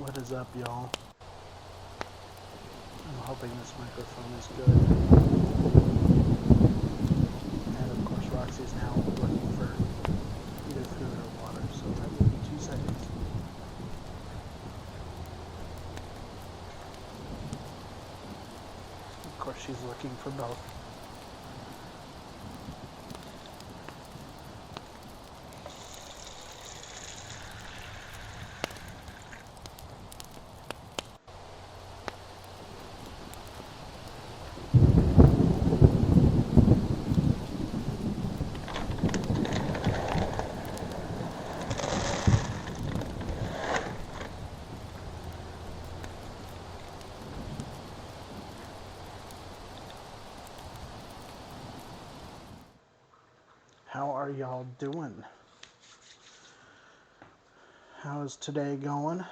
What is up, y'all? I'm hoping this microphone is good. And of course, Roxy's now looking for either food or water, so that will be 2 seconds. Of course, she's looking for both. How are y'all doing? How's today going?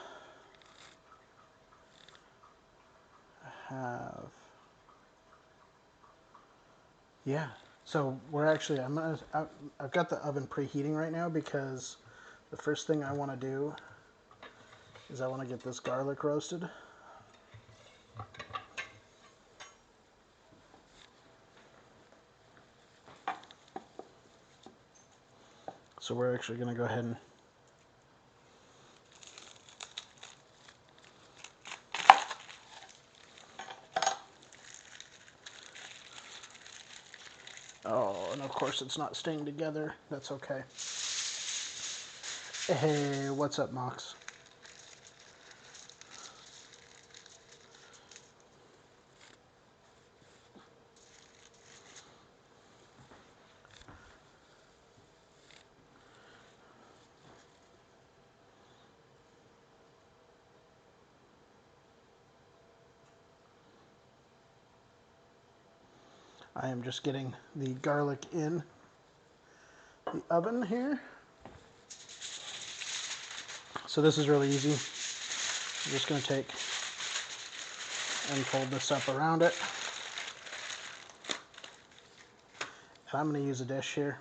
Yeah. So we're actually I've got the oven preheating right now because the first thing I want to do is I want to get this garlic roasted. So we're actually going to go ahead and oh, and of course it's not staying together. That's okay. Hey, what's up, Mox? I am just getting the garlic in the oven here. So this is really easy. I'm just going to take and fold this up around it. And I'm going to use a dish here.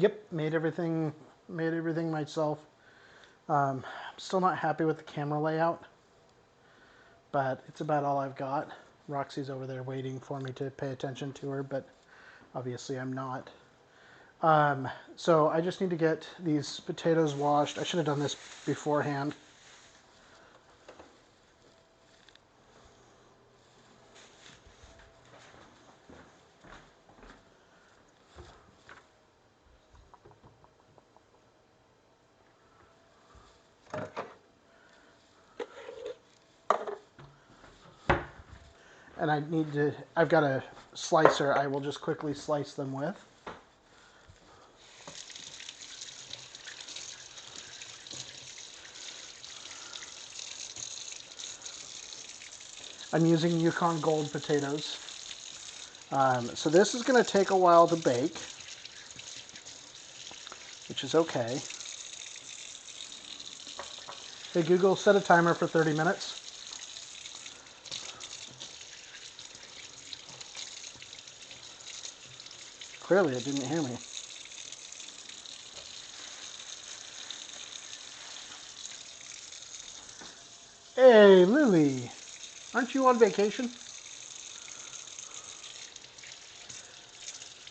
Yep, made everything myself. I'm still not happy with the camera layout, but it's about all I've got. Roxy's over there waiting for me to pay attention to her, but obviously I'm not. So I just need to get these potatoes washed. I should have done this beforehand. And I've got a slicer I will just quickly slice them with. I'm using Yukon Gold potatoes. So this is going to take a while to bake, which is okay. Hey Google, set a timer for 30 minutes. Clearly it didn't hear me. Hey Lily, aren't you on vacation?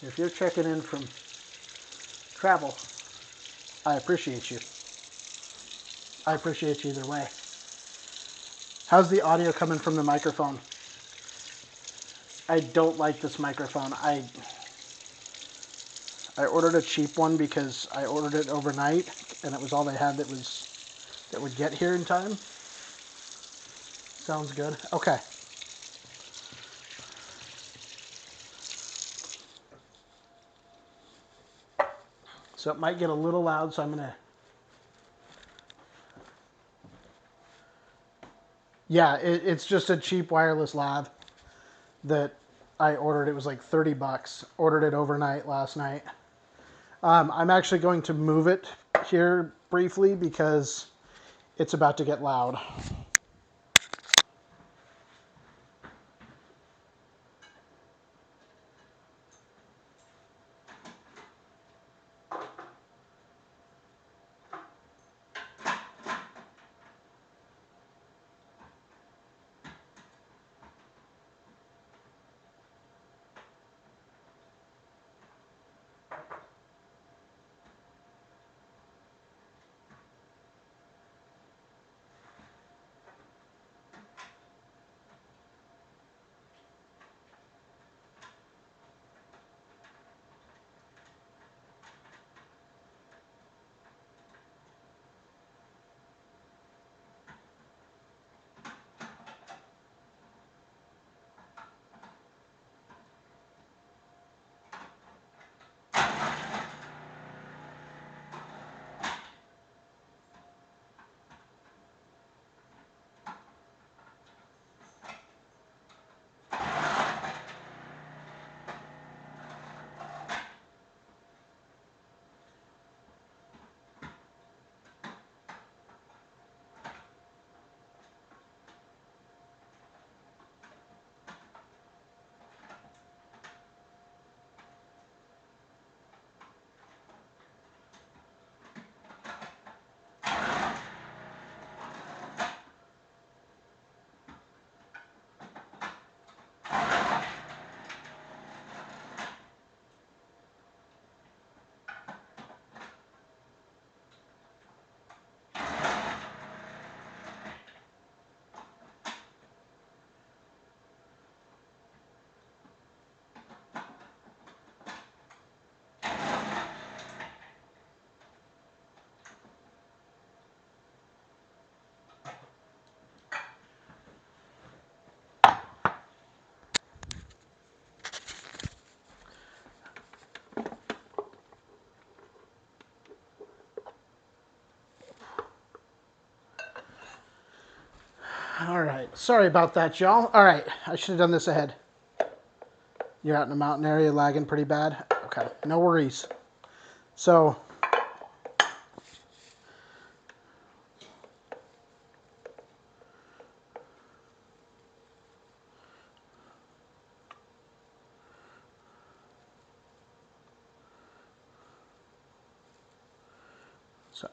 If you're checking in from travel, I appreciate you. I appreciate you either way. How's the audio coming from the microphone? I don't like this microphone. I ordered a cheap one because I ordered it overnight and it was all they had that would get here in time. Sounds good. Okay. So it might get a little loud, so I'm going to... Yeah, it's just a cheap wireless lav that I ordered. It was like 30 bucks. Ordered it overnight last night. I'm actually going to move it here briefly because it's about to get loud. All right, sorry about that, y'all. All right, I should have done this ahead. You're out in the mountain area, lagging pretty bad. Okay, no worries. So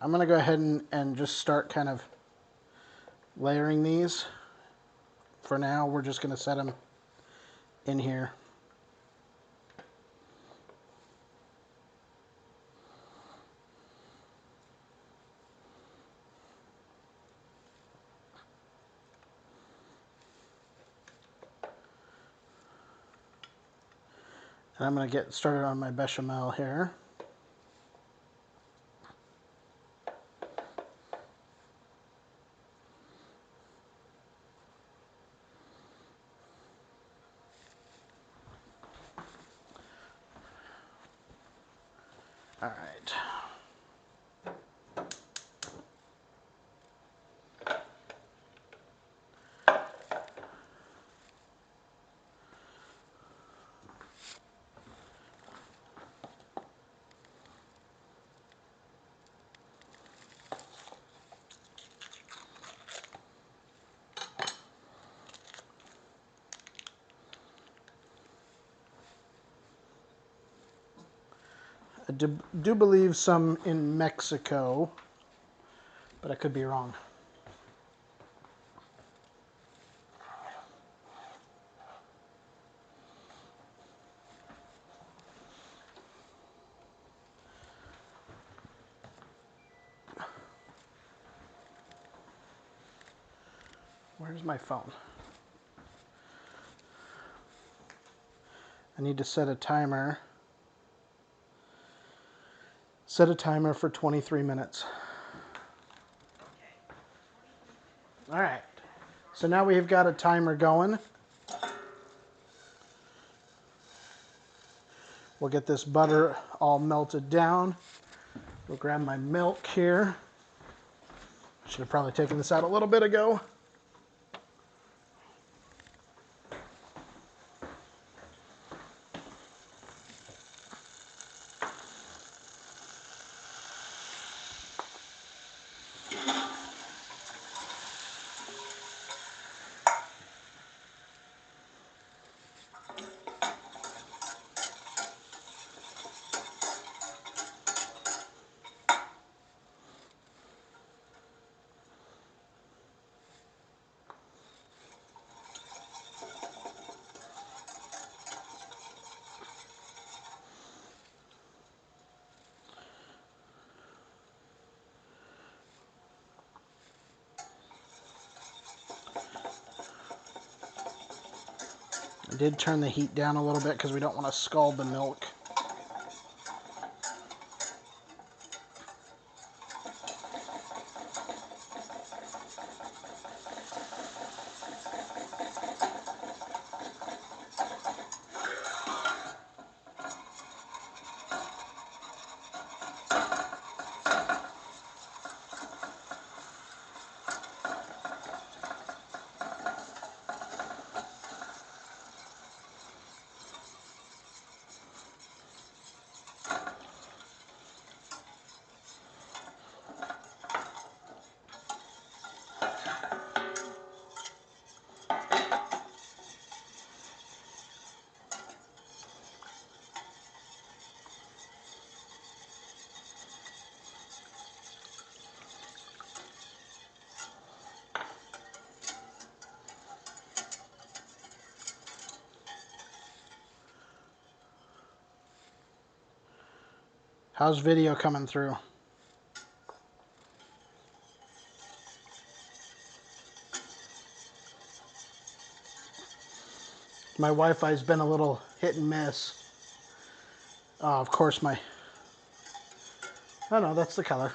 I'm going to go ahead and just start kind of layering these. For now, we're just going to set them in here. And I'm going to get started on my bechamel here. All right. I do believe some in Mexico, but I could be wrong. Where's my phone? I need to set a timer. Set a timer for 23 minutes. All right. So now we've got a timer going. We'll get this butter all melted down. We'll grab my milk here. Should have probably taken this out a little bit ago. I did turn the heat down a little bit because we don't want to scald the milk. How's video coming through? My Wi-Fi's been a little hit and miss. Of course oh no, that's the color.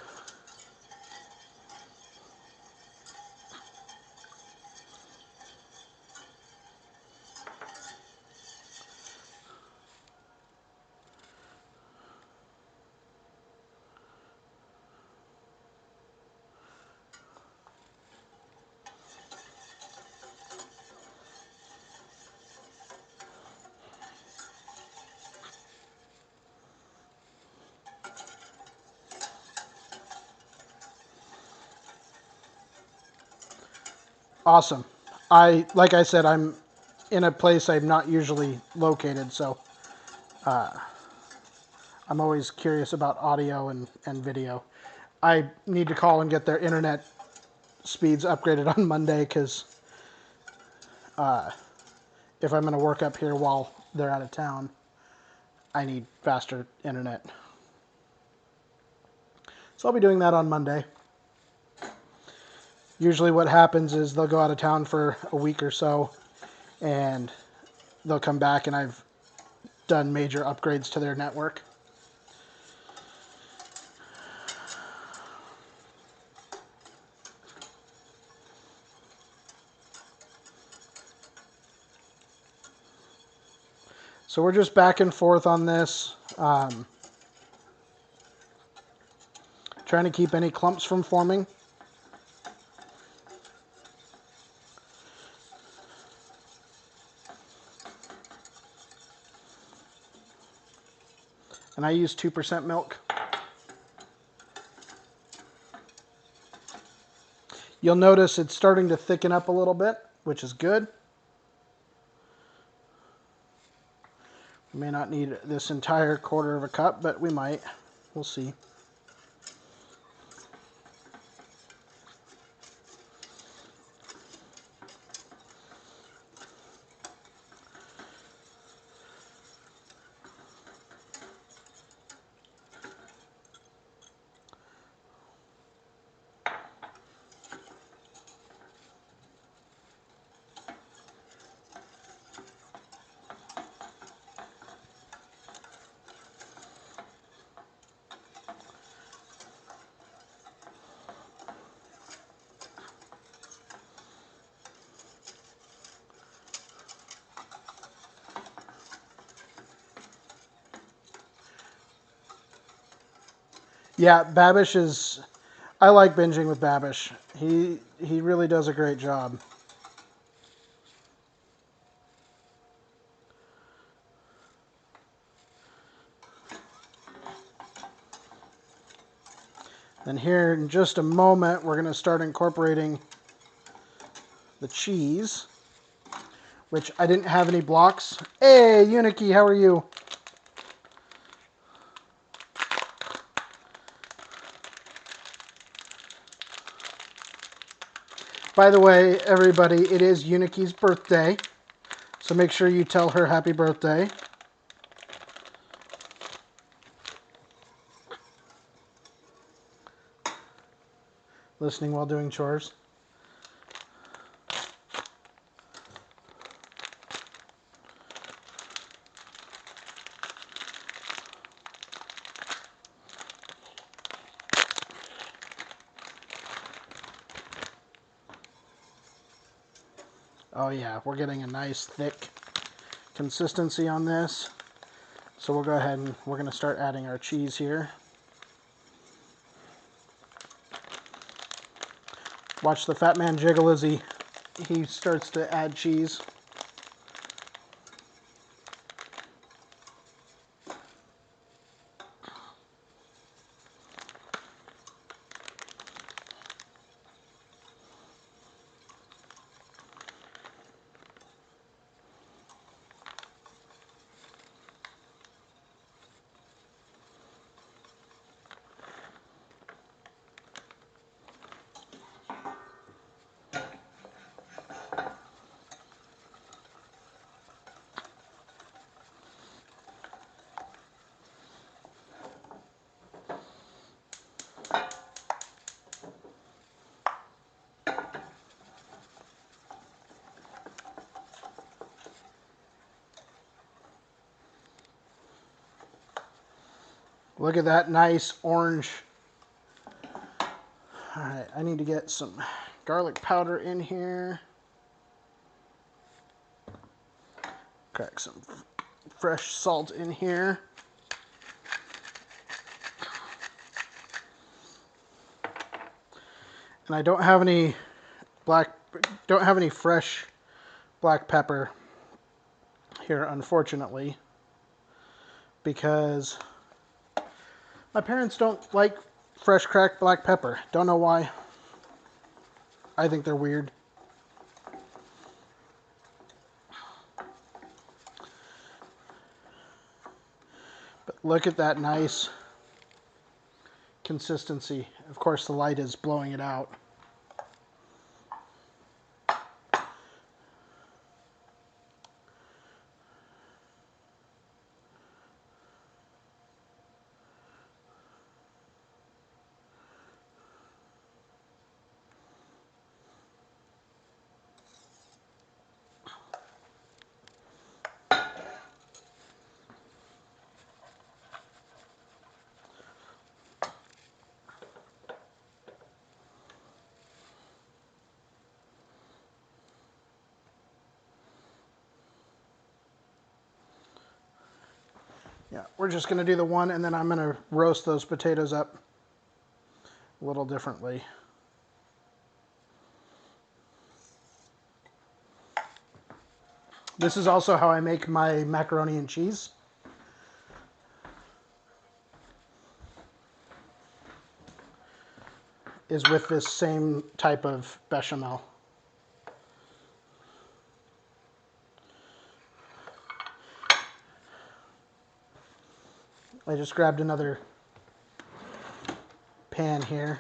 Awesome. Like I said, I'm in a place I'm not usually located, so I'm always curious about audio and video. I need to call and get their internet speeds upgraded on Monday because if I'm going to work up here while they're out of town, I need faster internet. So I'll be doing that on Monday. Usually what happens is they'll go out of town for a week or so, and they'll come back and I've done major upgrades to their network. So we're just back and forth on this, trying to keep any clumps from forming. And I use 2% milk. You'll notice it's starting to thicken up a little bit, which is good. We may not need this entire quarter of a cup, but we might. We'll see. Yeah, Babish is... I like binging with Babish. He really does a great job. And here in just a moment, we're going to start incorporating the cheese, which I didn't have any blocks. Hey, Uniki, how are you? By the way, everybody, it is Uniki's birthday, so make sure you tell her happy birthday. Listening while doing chores. Oh yeah, we're getting a nice thick consistency on this. So we'll go ahead and we're going to start adding our cheese here. Watch the fat man jiggle as he starts to add cheese. Look at that nice orange. All right, I need to get some garlic powder in here. Crack some fresh salt in here. And I don't have any fresh black pepper here, unfortunately, because my parents don't like fresh cracked black pepper. Don't know why. I think they're weird. But look at that nice consistency. Of course, the light is blowing it out. Yeah, we're just going to do the one, and then I'm going to roast those potatoes up a little differently. This is also how I make my macaroni and cheese. Is with this same type of bechamel. I just grabbed another pan here.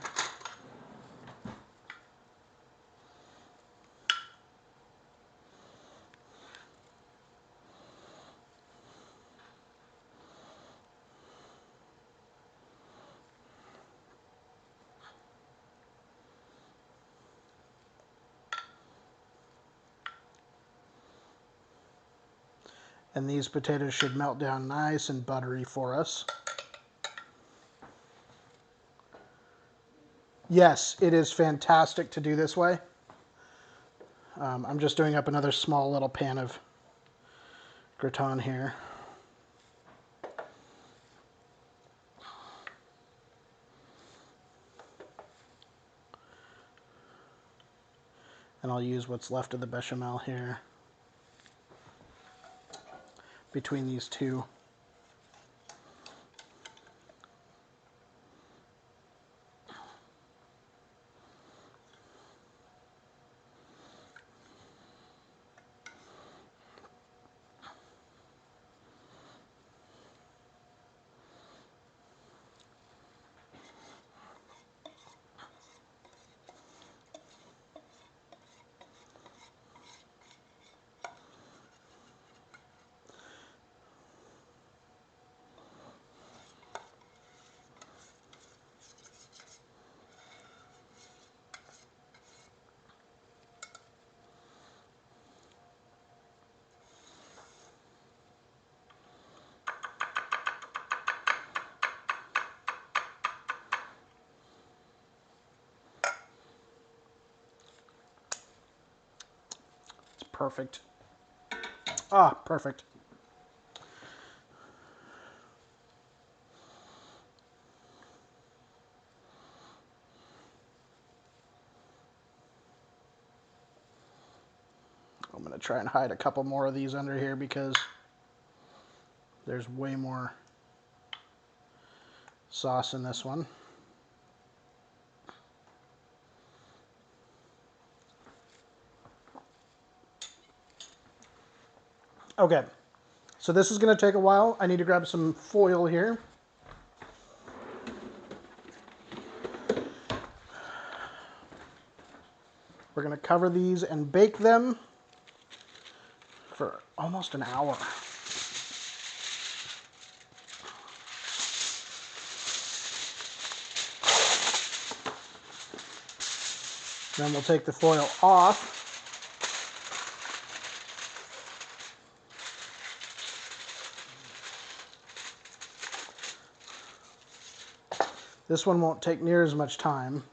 And these potatoes should melt down nice and buttery for us. Yes, it is fantastic to do this way. I'm just doing up another small little pan of gratin here. And I'll use what's left of the bechamel here between these two. perfect. Ah, perfect. I'm going to try and hide a couple more of these under here because there's way more sauce in this one. Okay, so this is going to take a while. I need to grab some foil here. We're going to cover these and bake them for almost an hour. Then we'll take the foil off. This one won't take near as much time.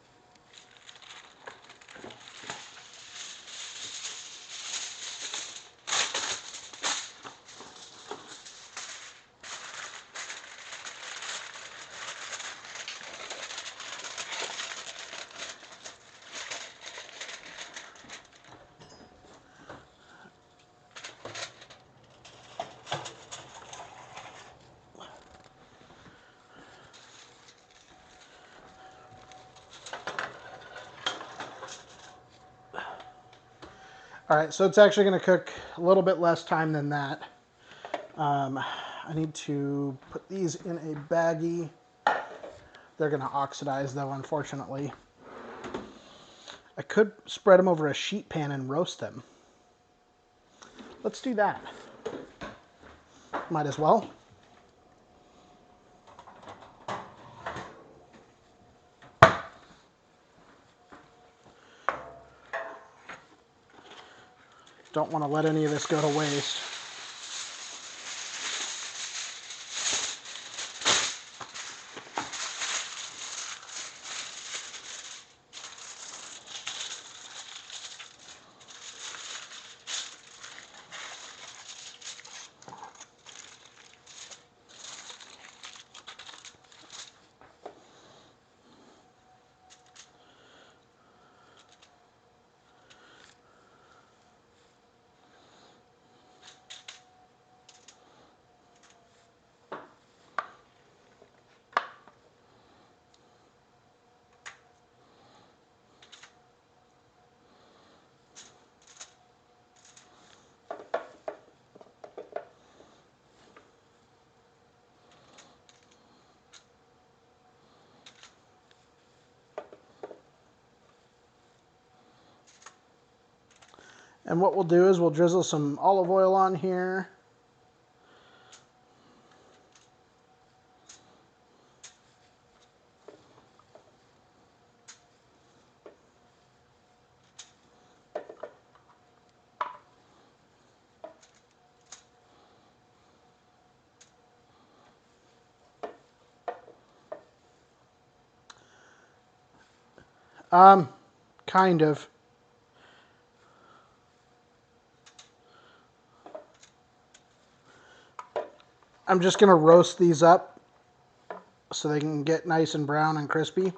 All right, so it's actually going to cook a little bit less time than that. I need to put these in a baggie. They're going to oxidize though, unfortunately. I could spread them over a sheet pan and roast them. Let's do that. Might as well. Don't want to let any of this go to waste. And what we'll do is we'll drizzle some olive oil on here. Kind of. I'm just going to roast these up so they can get nice and brown and crispy.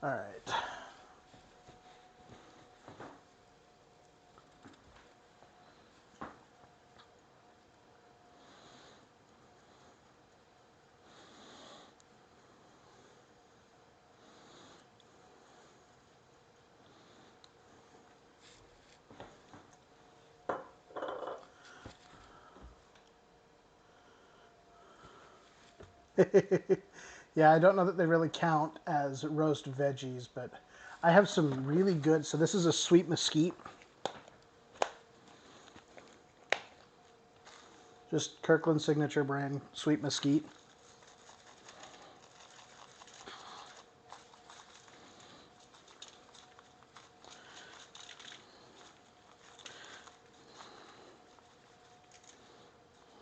All right. Yeah, I don't know that they really count as roast veggies, but I have some really good, so this is a sweet mesquite. Just Kirkland Signature brand sweet mesquite.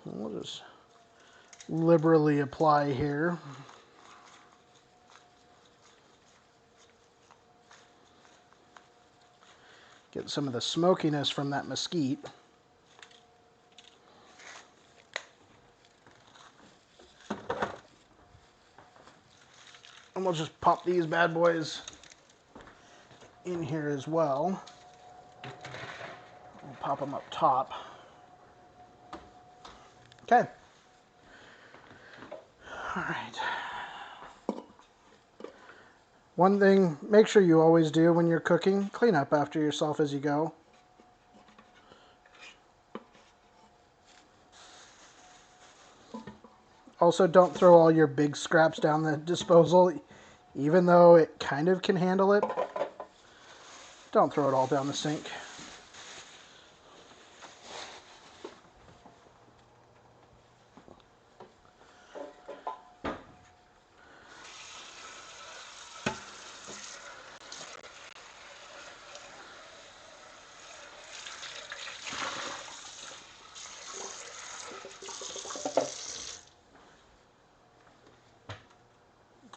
We'll just liberally apply here. Get some of the smokiness from that mesquite. And we'll just pop these bad boys in here as well. We'll pop them up top. Okay. All right. One thing, make sure you always do when you're cooking, clean up after yourself as you go. Also, don't throw all your big scraps down the disposal, even though it kind of can handle it. Don't throw it all down the sink.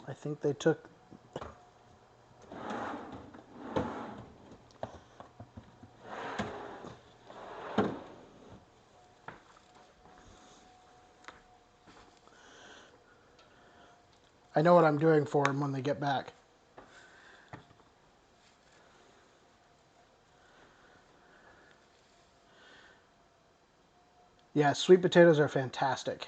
I think they took... I know what I'm doing for them when they get back. Yeah, sweet potatoes are fantastic.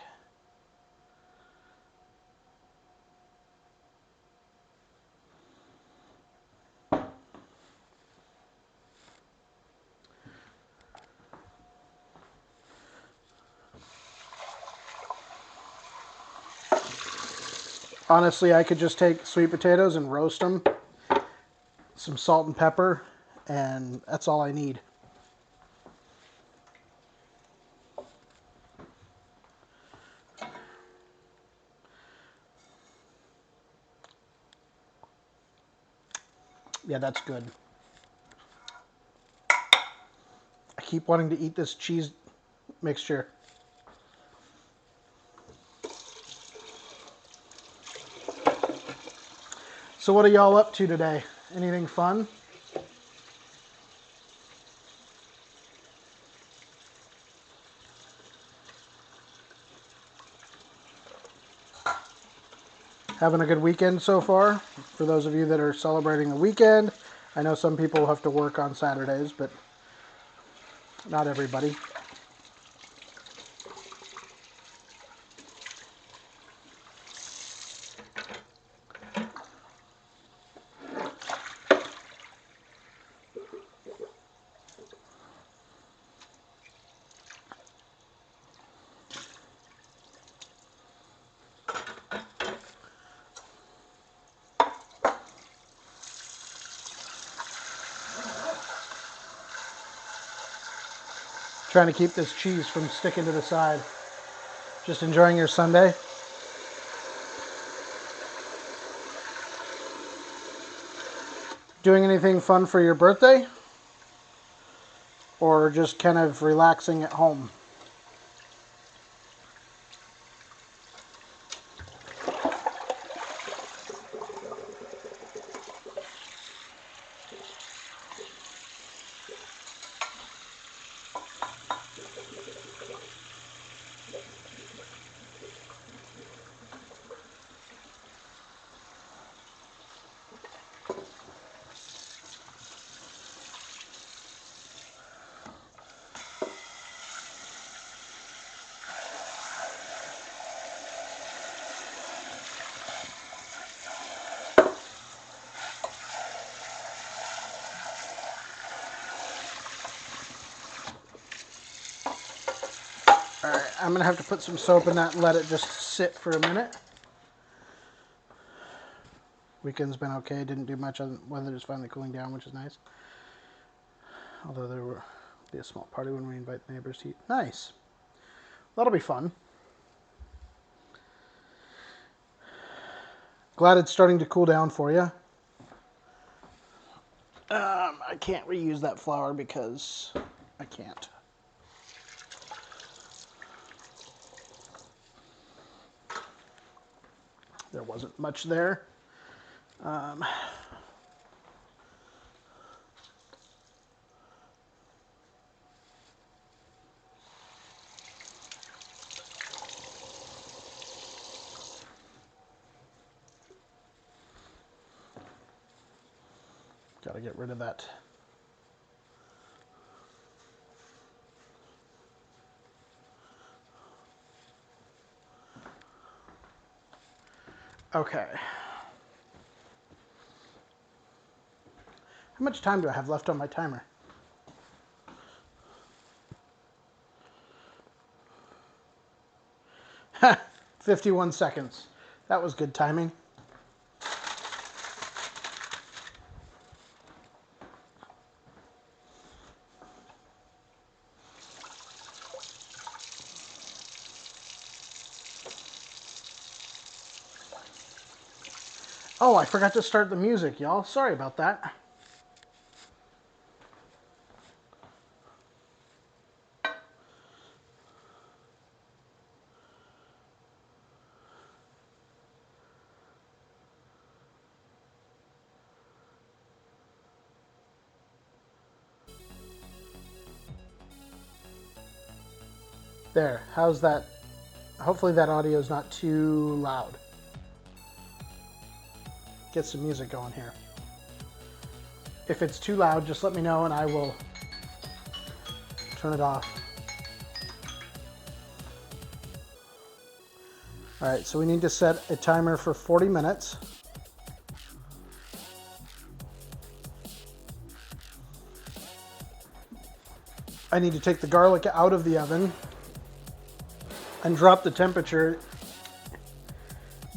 Honestly, I could just take sweet potatoes and roast them, some salt and pepper, and that's all I need. Yeah, that's good. I keep wanting to eat this cheese mixture. So what are y'all up to today? Anything fun? Having a good weekend so far? For those of you that are celebrating the weekend, I know some people have to work on Saturdays, but not everybody. Trying to keep this cheese from sticking to the side. Just enjoying your Sunday? Doing anything fun for your birthday? Or just kind of relaxing at home? Alright, I'm going to have to put some soap in that and let it just sit for a minute. Weekend's been okay, didn't do much, weather is finally cooling down, which is nice. Although there will be a small party when we invite the neighbors to eat. Nice. That'll be fun. Glad it's starting to cool down for you. I can't reuse that flour because I can't. There wasn't much there. Got to get rid of that. Okay. How much time do I have left on my timer? Ha! 51 seconds. That was good timing. Oh, I forgot to start the music, y'all. Sorry about that. There, how's that? Hopefully that audio is not too loud. Get some music going here. If it's too loud, just let me know and I will turn it off. All right, so we need to set a timer for 40 minutes. I need to take the garlic out of the oven and drop the temperature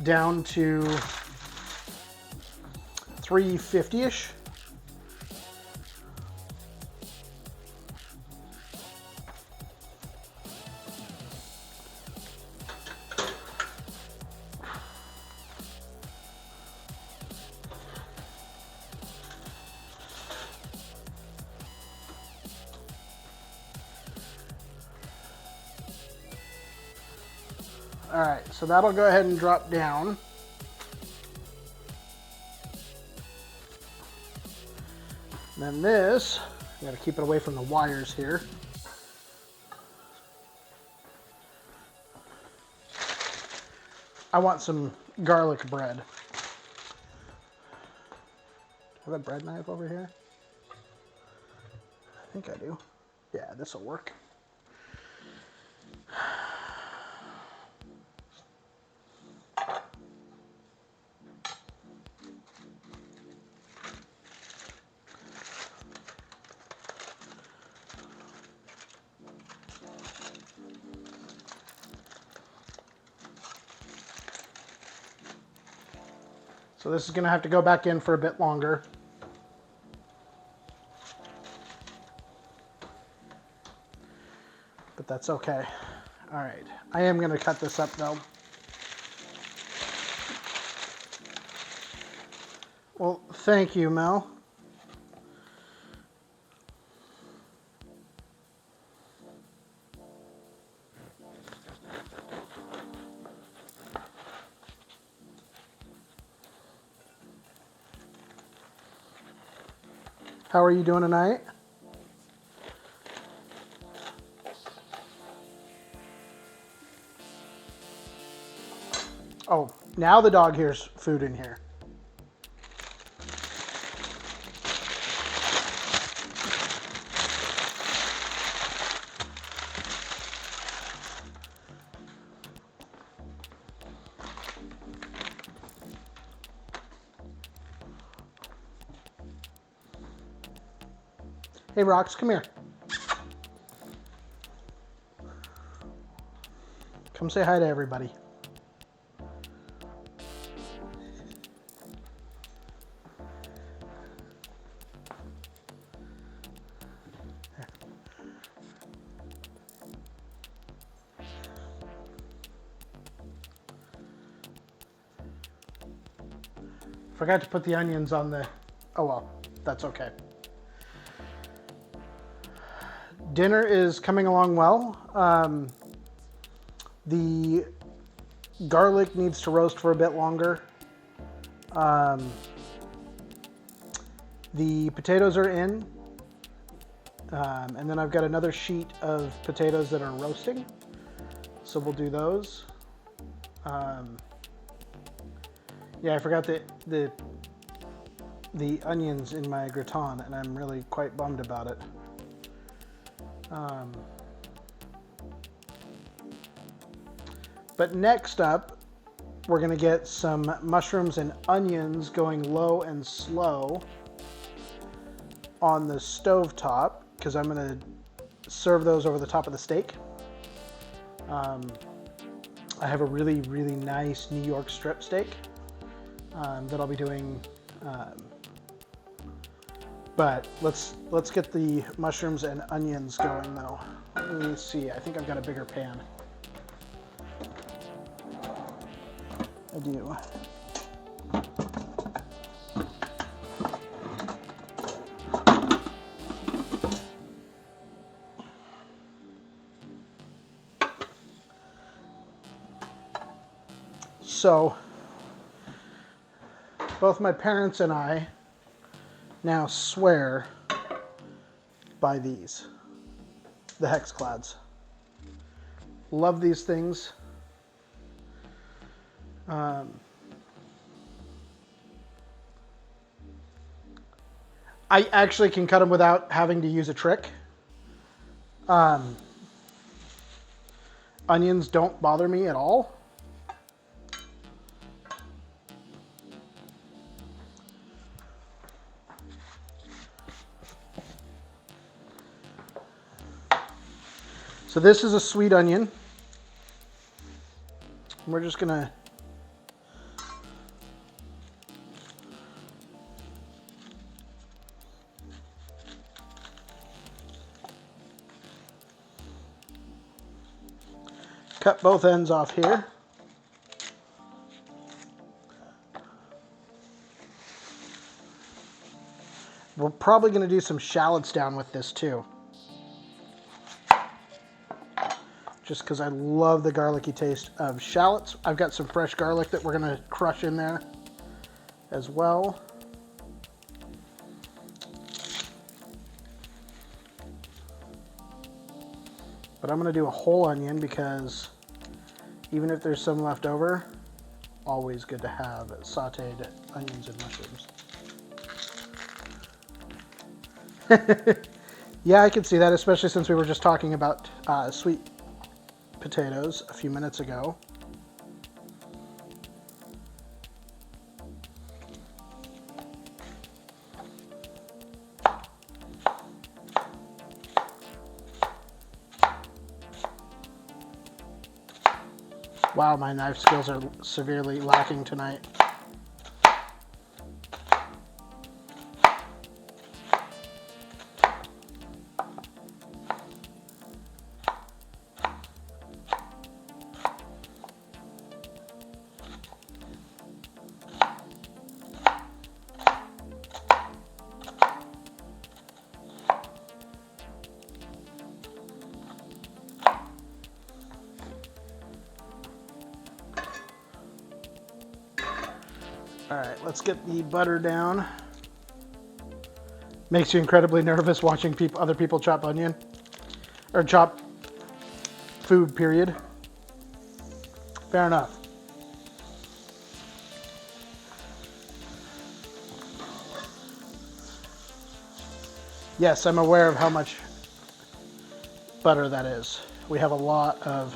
down to 350-ish. All right, so that'll go ahead and drop down. And then this, I gotta keep it away from the wires here. I want some garlic bread. Do I have a bread knife over here? I think I do. Yeah, this will work. So this is going to have to go back in for a bit longer. But that's okay. All right. I am going to cut this up though. Well, thank you, Mel. How are you doing tonight? Oh, now the dog hears food in here. Hey, Rox, come here. Come say hi to everybody. Forgot to put the onions on the... Oh well, that's okay. Dinner is coming along well. The Garlic needs to roast for a bit longer. The potatoes are in. And then I've got another sheet of potatoes that are roasting. So we'll do those. Yeah, I forgot the onions in my gratin, and I'm really quite bummed about it. But next up, we're going to get some mushrooms and onions going low and slow on the stove top, because I'm going to serve those over the top of the steak. I have a really, really nice New York strip steak that I'll be doing. But let's get the mushrooms and onions going though. Let me see, I think I've got a bigger pan. I do. So, both my parents and I now swear by these, the Hexclads. Love these things. I actually can cut them without having to use a trick. Onions don't bother me at all. So this is a sweet onion. We're just gonna cut both ends off here. We're probably going to do some shallots down with this too. Just because I love the garlicky taste of shallots. I've got some fresh garlic that we're going to crush in there as well. But I'm going to do a whole onion because even if there's some left over, always good to have sauteed onions and mushrooms. Yeah, I can see that, especially since we were just talking about sweet potatoes a few minutes ago. Wow, my knife skills are severely lacking tonight. All right, let's get the butter down. Makes you incredibly nervous watching other people chop onion, or chop food, period. Fair enough. Yes, I'm aware of how much butter that is. We have a lot of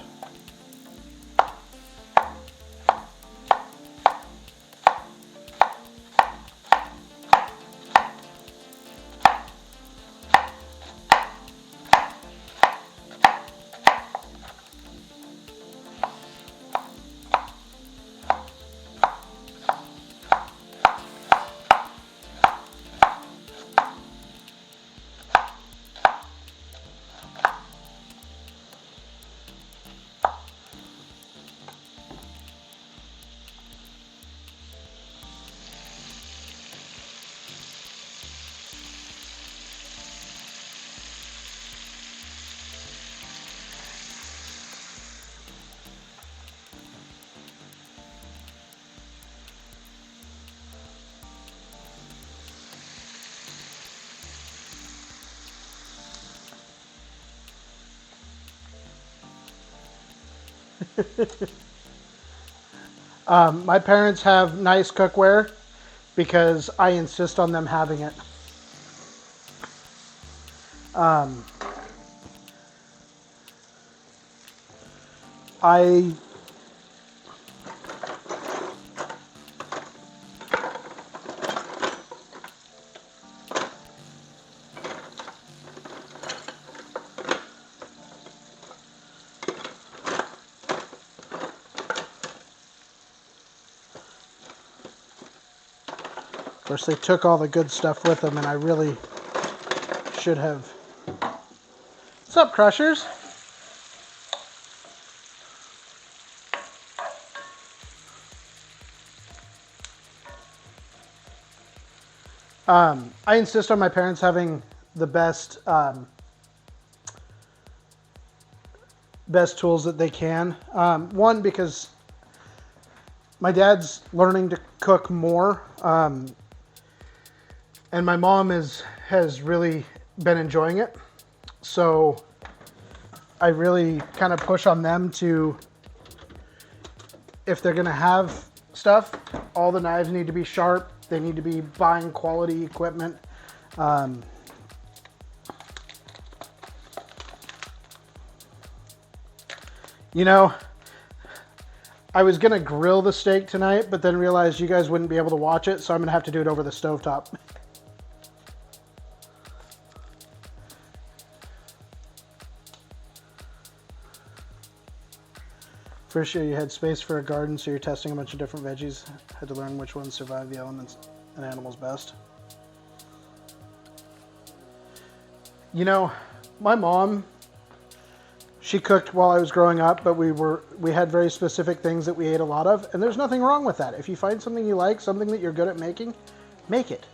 My parents have nice cookware because I insist on them having it. I Of course, they took all the good stuff with them, and I really should have. What's up, Crushers? I insist on my parents having the best best tools that they can. One, because my dad's learning to cook more, and my mom has really been enjoying it. So I really kind of push on them to, if they're going to have stuff, all the knives need to be sharp. They need to be buying quality equipment. You know, I was going to grill the steak tonight, but then realized you guys wouldn't be able to watch it, so I'm going to have to do it over the stovetop. First year you had space for a garden, so you're testing a bunch of different veggies. Had to learn which ones survive the elements and animals best. You know, my mom, she cooked while I was growing up, but we had very specific things that we ate a lot of, and there's nothing wrong with that. If you find something you like, something that you're good at making, make it.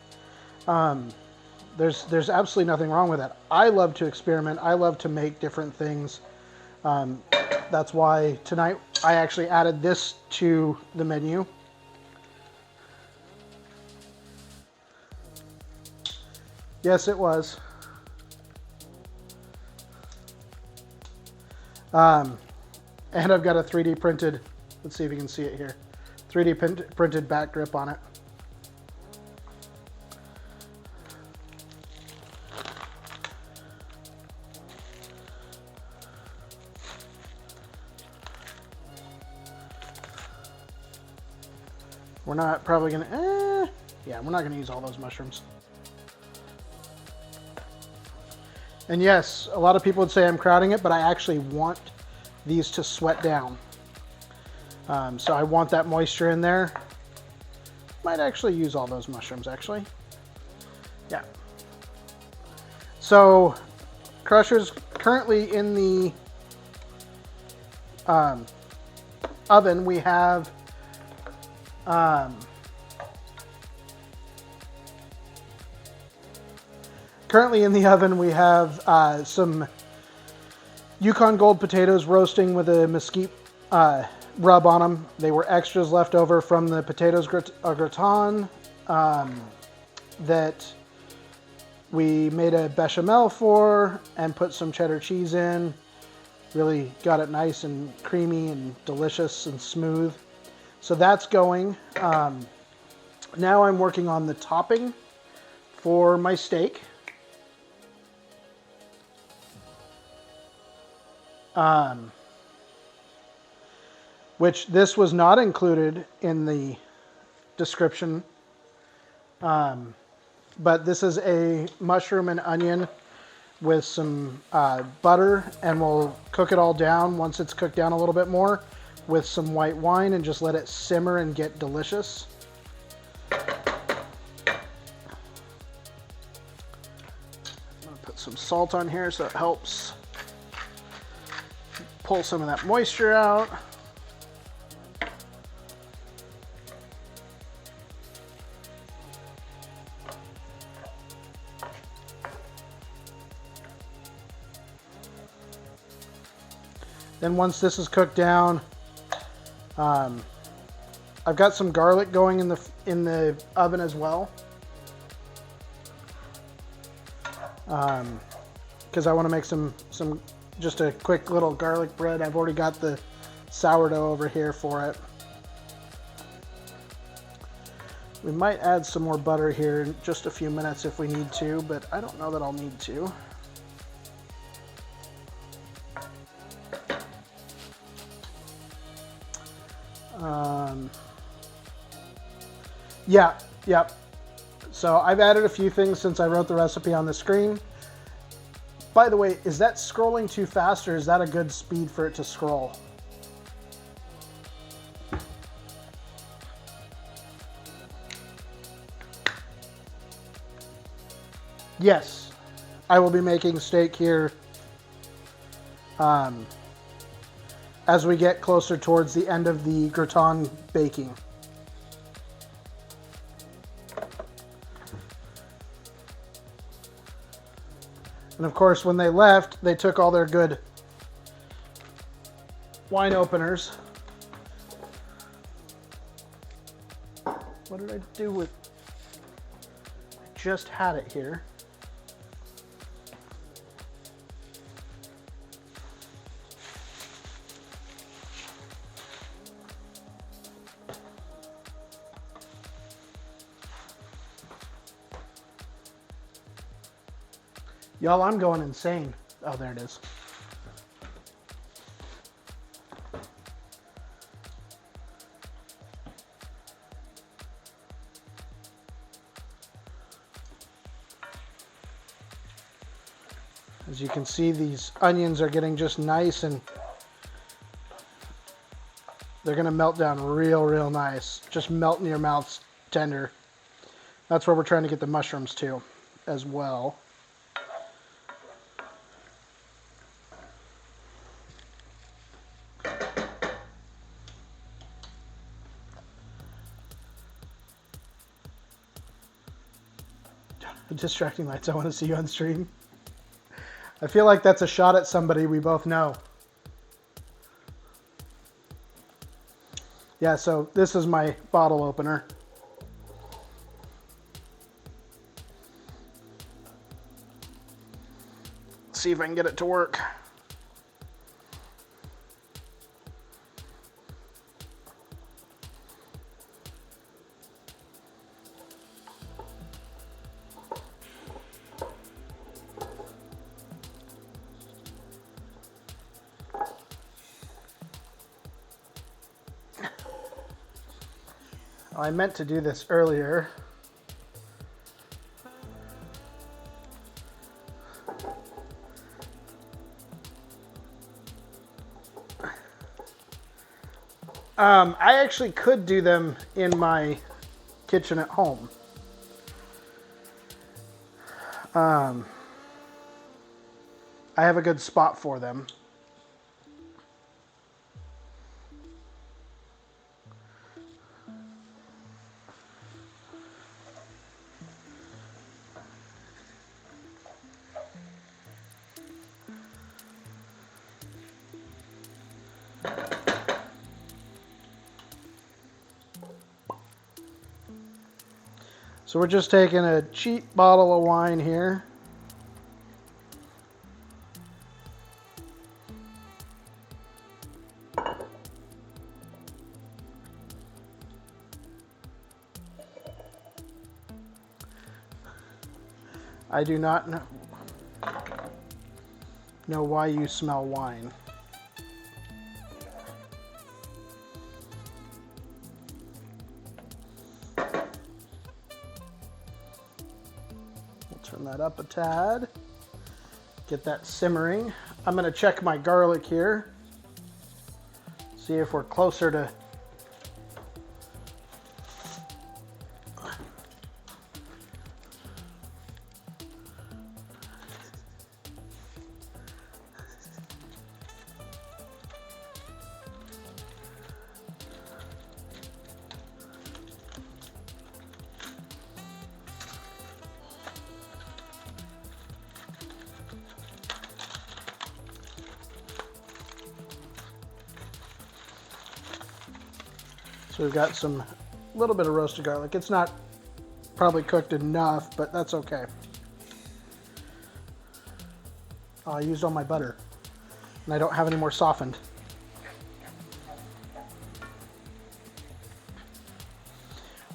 There's absolutely nothing wrong with that. I love to experiment. I love to make different things. That's why tonight I actually added this to the menu. Yes, it was. And I've got a 3D printed, let's see if you can see it here, 3D printed back grip on it. We're not probably going to, yeah, we're not going to use all those mushrooms. And yes, a lot of people would say I'm crowding it, but I actually want these to sweat down. So I want that moisture in there. Might actually use all those mushrooms, actually. Yeah. So, Crusher's currently in the oven. We have currently in the oven we have some Yukon Gold potatoes roasting with a mesquite rub on them. They were extras left over from the potatoes gratin that we made a bechamel for and put some cheddar cheese in. Really got it nice and creamy and delicious and smooth. So that's going. Now I'm working on the topping for my steak. Which this was not included in the description. But this is a mushroom and onion with some butter, and we'll cook it all down once it's cooked down a little bit more with some white wine and just let it simmer and get delicious. I'm gonna put some salt on here so it helps pull some of that moisture out. Then once this is cooked down, I've got some garlic going in the oven as well, because I want to make some just a quick little garlic bread. I've already got the sourdough over here for it. We might add some more butter here in just a few minutes if we need to, but I don't know that I'll need to. Yep. So I've added a few things since I wrote the recipe on the screen. By the way, is that scrolling too fast, or is that a good speed for it to scroll? Yes, I will be making steak here as we get closer towards the end of the gratin baking. And of course, when they left, they took all their good wine openers. What did I do with... I just had it here. Y'all, I'm going insane. Oh, there it is. As you can see, these onions are getting just nice, and they're going to melt down real nice. Just melt in your mouth tender. That's where we're trying to get the mushrooms to as well. Distracting lights, I want to see you on stream. I feel like that's a shot at somebody we both know. Yeah, so this is my bottle opener. See if I can get it to work. I meant to do this earlier. I actually could do them in my kitchen at home. I have a good spot for them. So we're just taking a cheap bottle of wine here. I do not know why you smell wine. Turn that up a tad. Get that simmering. I'm going to check my garlic here. See if we're closer to... So we've got some little bit of roasted garlic. It's not probably cooked enough, but that's okay. Oh, I used all my butter, and I don't have any more softened.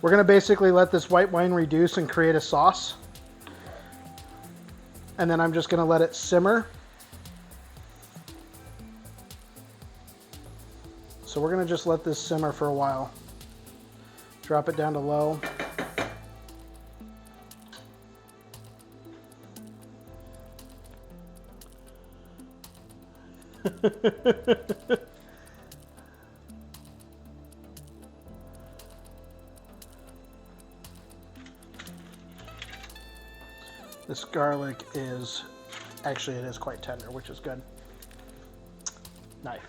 We're going to basically let this white wine reduce and create a sauce. And then I'm just going to let it simmer. So we're going to just let this simmer for a while. Drop it down to low. This garlic is, actually it is quite tender, which is good. Knife.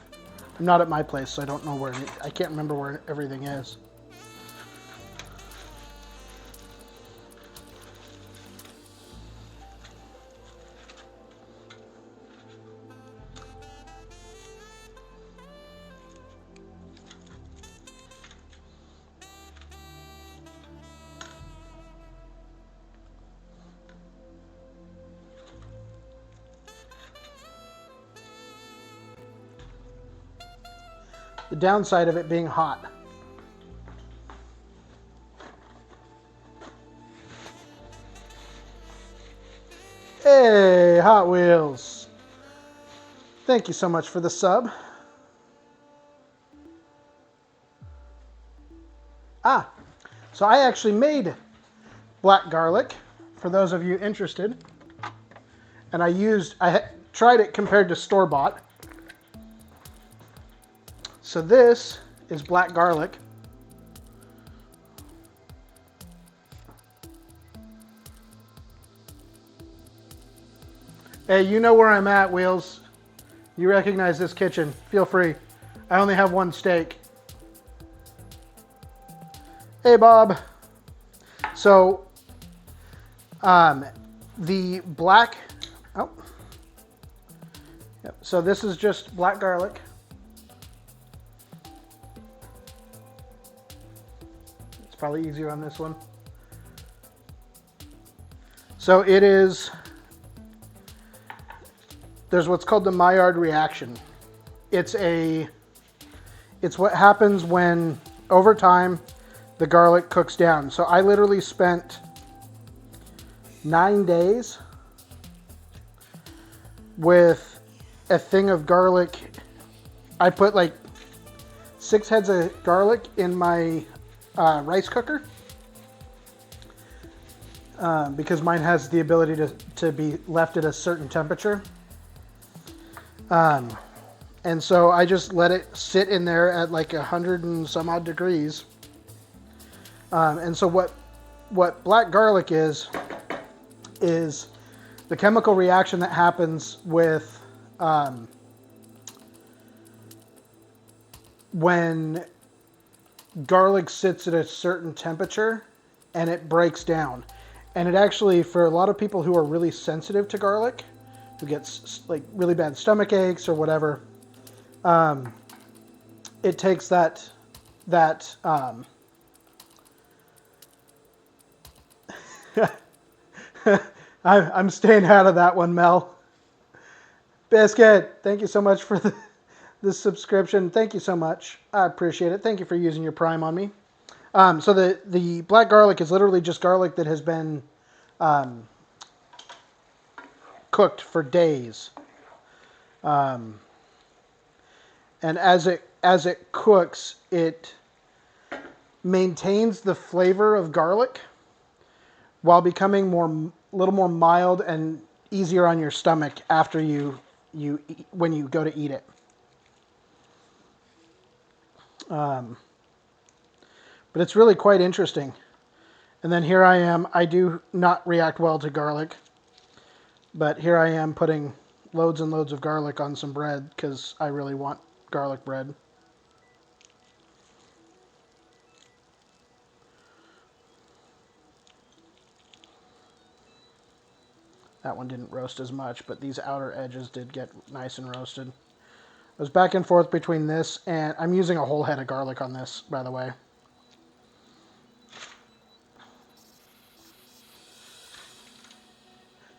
I'm not at my place, so I don't know where, I can't remember where everything is. The downside of it being hot. Hey, Hot Wheels. Thank you so much for the sub. So I actually made black garlic, for those of you interested. And I tried it compared to store-bought. So this is black garlic. Hey, you know where I'm at, Wheels. You recognize this kitchen. Feel free. I only have one steak. Hey, Bob. So, the black... Oh. Yep. So this is just black garlic. Probably easier on this one. So it is, there's what's called the Maillard reaction. It's what happens when over time the garlic cooks down. So I literally spent 9 days with a thing of garlic. I put like 6 heads of garlic in my rice cooker because mine has the ability to be left at a certain temperature. And so I just let it sit in there at like 100 and some odd degrees. And so what black garlic is the chemical reaction that happens with when garlic sits at a certain temperature and it breaks down. And it actually, for a lot of people who are really sensitive to garlic, who gets like really bad stomach aches or whatever, it takes that I'm staying out of that one, Mel. Biscuit, thank you so much for the subscription. Thank you so much. I appreciate it. Thank you for using your Prime on me. So the black garlic is literally just garlic that has been cooked for days. And as it cooks, it maintains the flavor of garlic while becoming a little more mild and easier on your stomach after when you go to eat it. But it's really quite interesting. And then here I am. I do not react well to garlic, but here I am putting loads and loads of garlic on some bread because I really want garlic bread. That one didn't roast as much, but these outer edges did get nice and roasted. I was back and forth between this, and I'm using a whole head of garlic on this, by the way.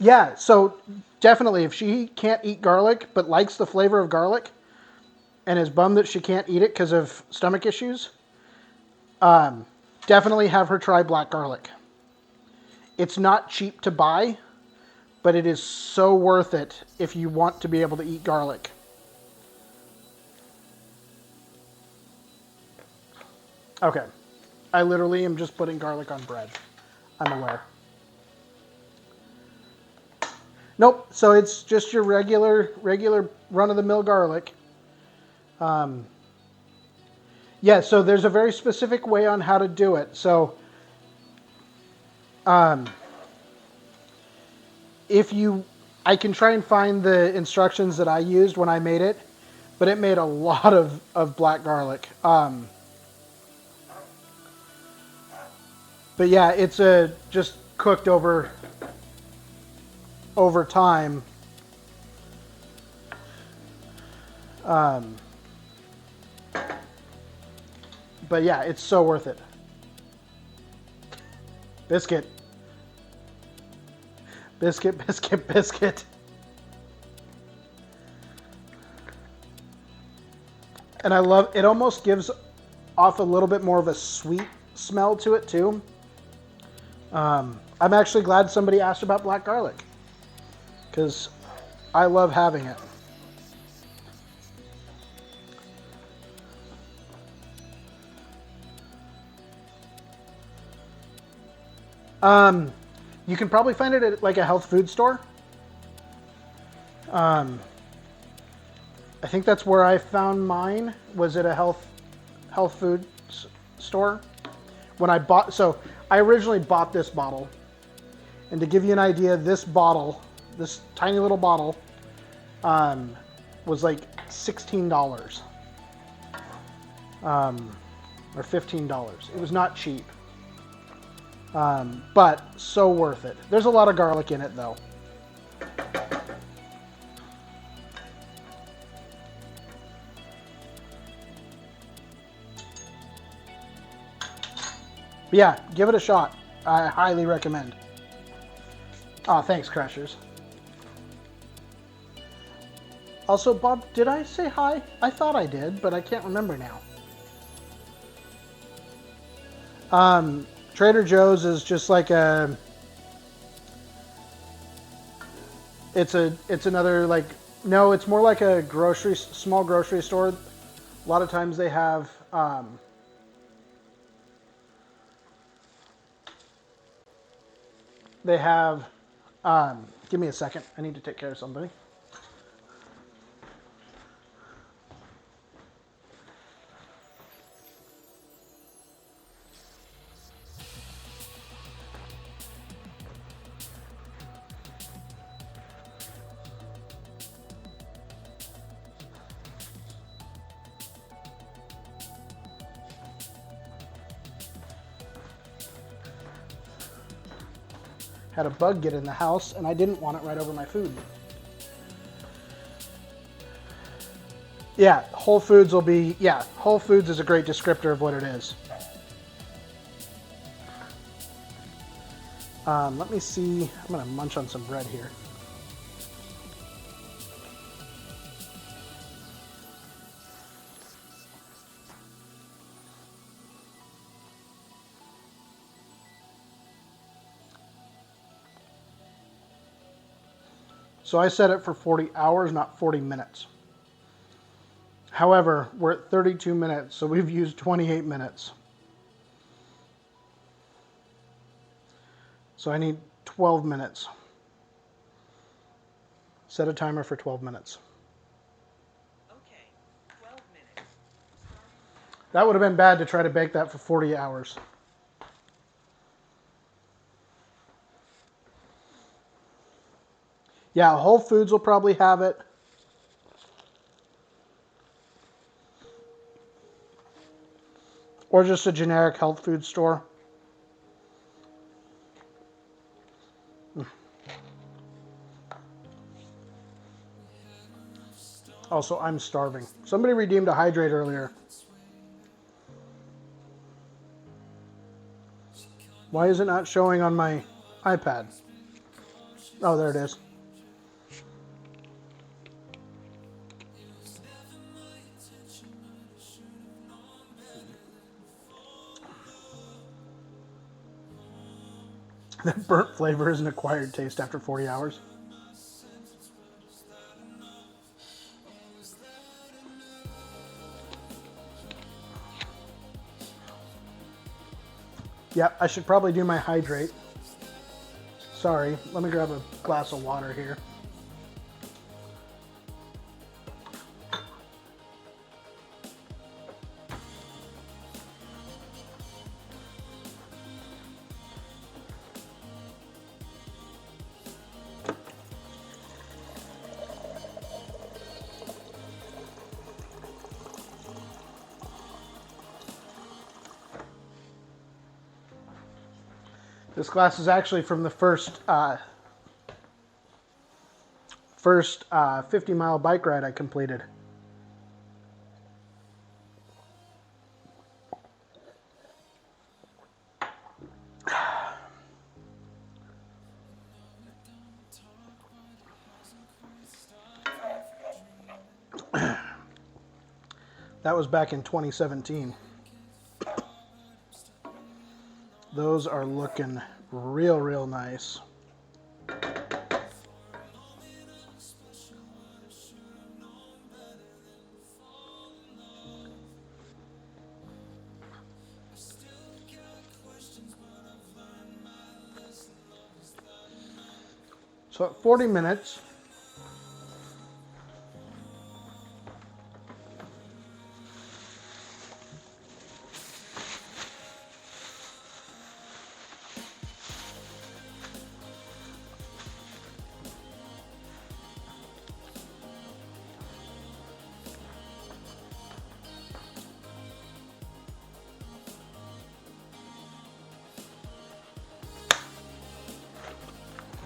Yeah, so definitely, if she can't eat garlic, but likes the flavor of garlic, and is bummed that she can't eat it because of stomach issues, definitely have her try black garlic. It's not cheap to buy, but it is so worth it if you want to be able to eat garlic. Okay. I literally am just putting garlic on bread. I'm aware. Nope. So it's just your regular run-of-the-mill garlic. Yeah, so there's a very specific way on how to do it. So I can try and find the instructions that I used when I made it, but it made a lot of black garlic. But yeah, it's just cooked over time. But yeah, it's so worth it. Biscuit. Biscuit, biscuit, biscuit. And I love it, almost gives off a little bit more of a sweet smell to it too. I'm actually glad somebody asked about black garlic, because I love having it. You can probably find it at like a health food store. I think that's where I found mine, was at a health food store. When I bought, so I originally bought this bottle, and to give you an idea, this bottle, this tiny little bottle, was like $16, or $15. It was not cheap. But so worth it. There's a lot of garlic in it though. But yeah, give it a shot. I highly recommend. Oh, thanks, Crashers. Also, Bob, did I say hi? I thought I did, but I can't remember now. Trader Joe's is just like a... It's another, like... No, it's more like a small grocery store. A lot of times they have... give me a second. I need to take care of somebody. Had a bug get in the house, and I didn't want it right over my food. Yeah, Whole Foods will be... Yeah, Whole Foods is a great descriptor of what it is. Let me see. I'm going to munch on some bread here. So I set it for 40 hours, not 40 minutes. However, we're at 32 minutes, so we've used 28 minutes. So I need 12 minutes. Set a timer for 12 minutes. Okay, 12 minutes. That would have been bad to try to bake that for 40 hours. Yeah, Whole Foods will probably have it. Or just a generic health food store. Also, I'm starving. Somebody redeemed a hydrate earlier. Why is it not showing on my iPad? Oh, there it is. That burnt flavor is an acquired taste after 40 hours. Yeah, I should probably do my hydrate. Sorry, let me grab a glass of water here. This glass is actually from the first 50-mile bike ride I completed. That was back in 2017. Those are looking real nice. So at 40 minutes,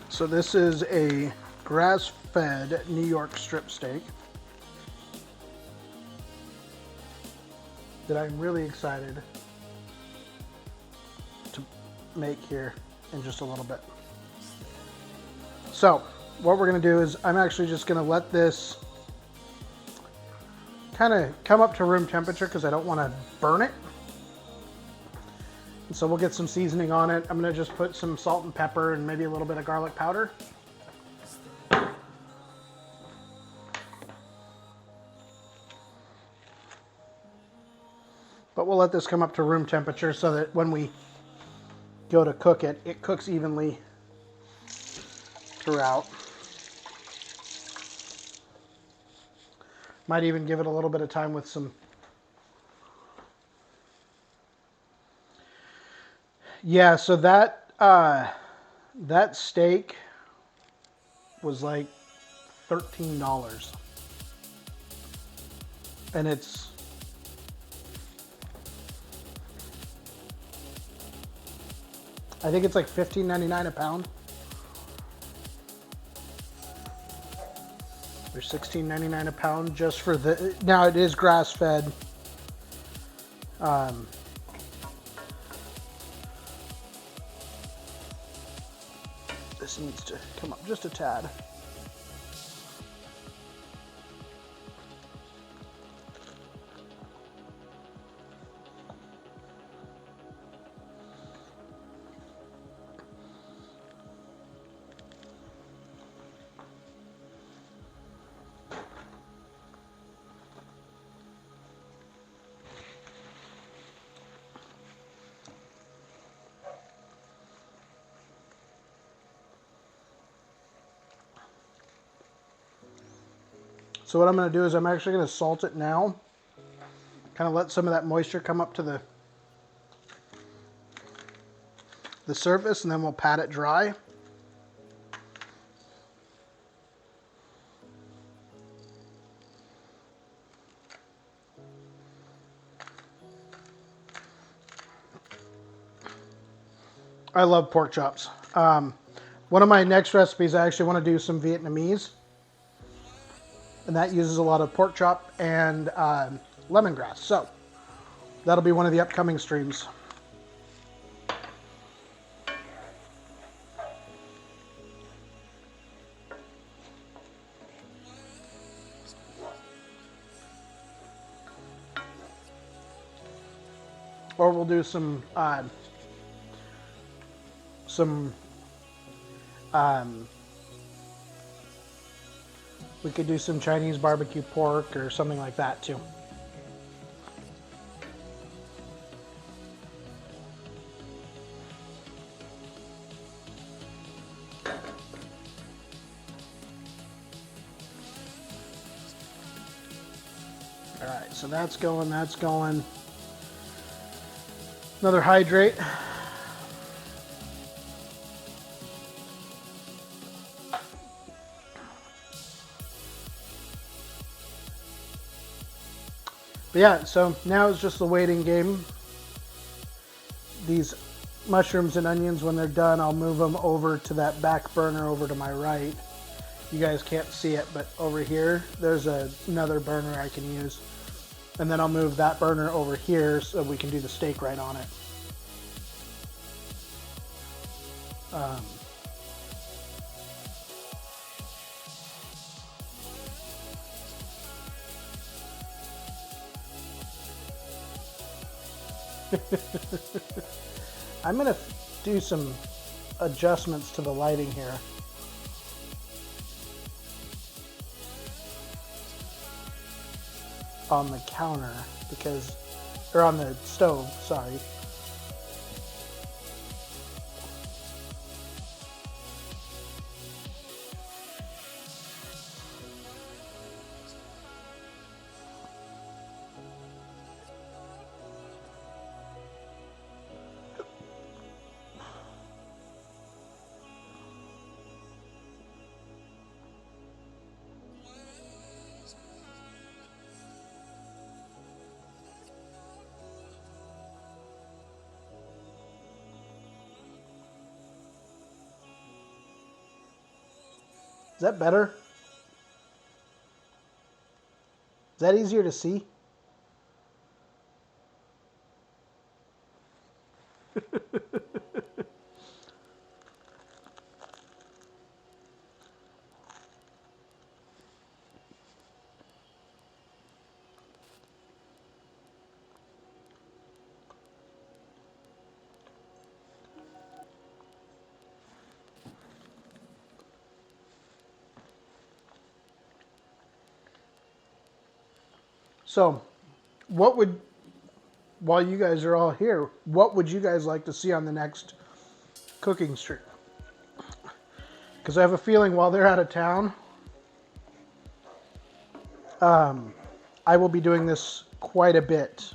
so this is a grass-fed New York strip steak that I'm really excited to make here in just a little bit. So what we're going to do is I'm actually just going to let this kind of come up to room temperature because I don't want to burn it. And so we'll get some seasoning on it. I'm going to just put some salt and pepper and maybe a little bit of garlic powder. But we'll let this come up to room temperature so that when we go to cook it, it cooks evenly throughout. Might even give it a little bit of time with some. Yeah, so that steak was like $13. And it's I think it's like $15.99 a pound. Or $16.99 a pound just for the. Now it is grass fed. This needs to come up just a tad. So what I'm going to do is I'm actually going to salt it now. Kind of let some of that moisture come up to the surface, and then we'll pat it dry. I love pork chops. One of my next recipes, I actually want to do some Vietnamese. And that uses a lot of pork chop and lemongrass. So that'll be one of the upcoming streams. Or we'll do some Um, we could do some Chinese barbecue pork or something like that too. All right, so that's going, that's going. Another hydrate. But yeah, so now it's just the waiting game. These mushrooms and onions, when they're done, I'll move them over to that back burner over to my right. You guys can't see it, but over here, there's another burner I can use. And then I'll move that burner over here so we can do the steak right on it. I'm going to do some adjustments to the lighting here. On the counter because, or on the stove, sorry. Is that better? Is that easier to see? So, what would, while you guys are all here, what would you guys like to see on the next cooking stream? Because I have a feeling while they're out of town, I will be doing this quite a bit.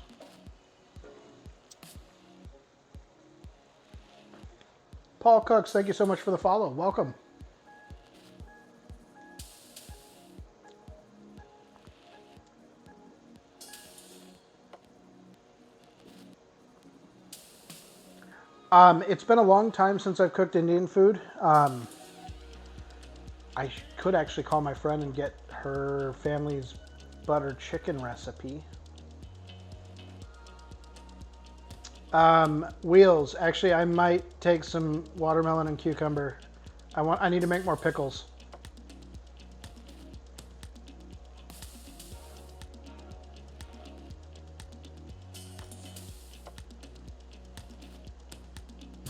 Paul Cooks, thank you so much for the follow. Welcome. It's been a long time since I've cooked Indian food. I could actually call my friend and get her family's butter chicken recipe. Wheels. Actually, I might take some watermelon and cucumber. I need to make more pickles.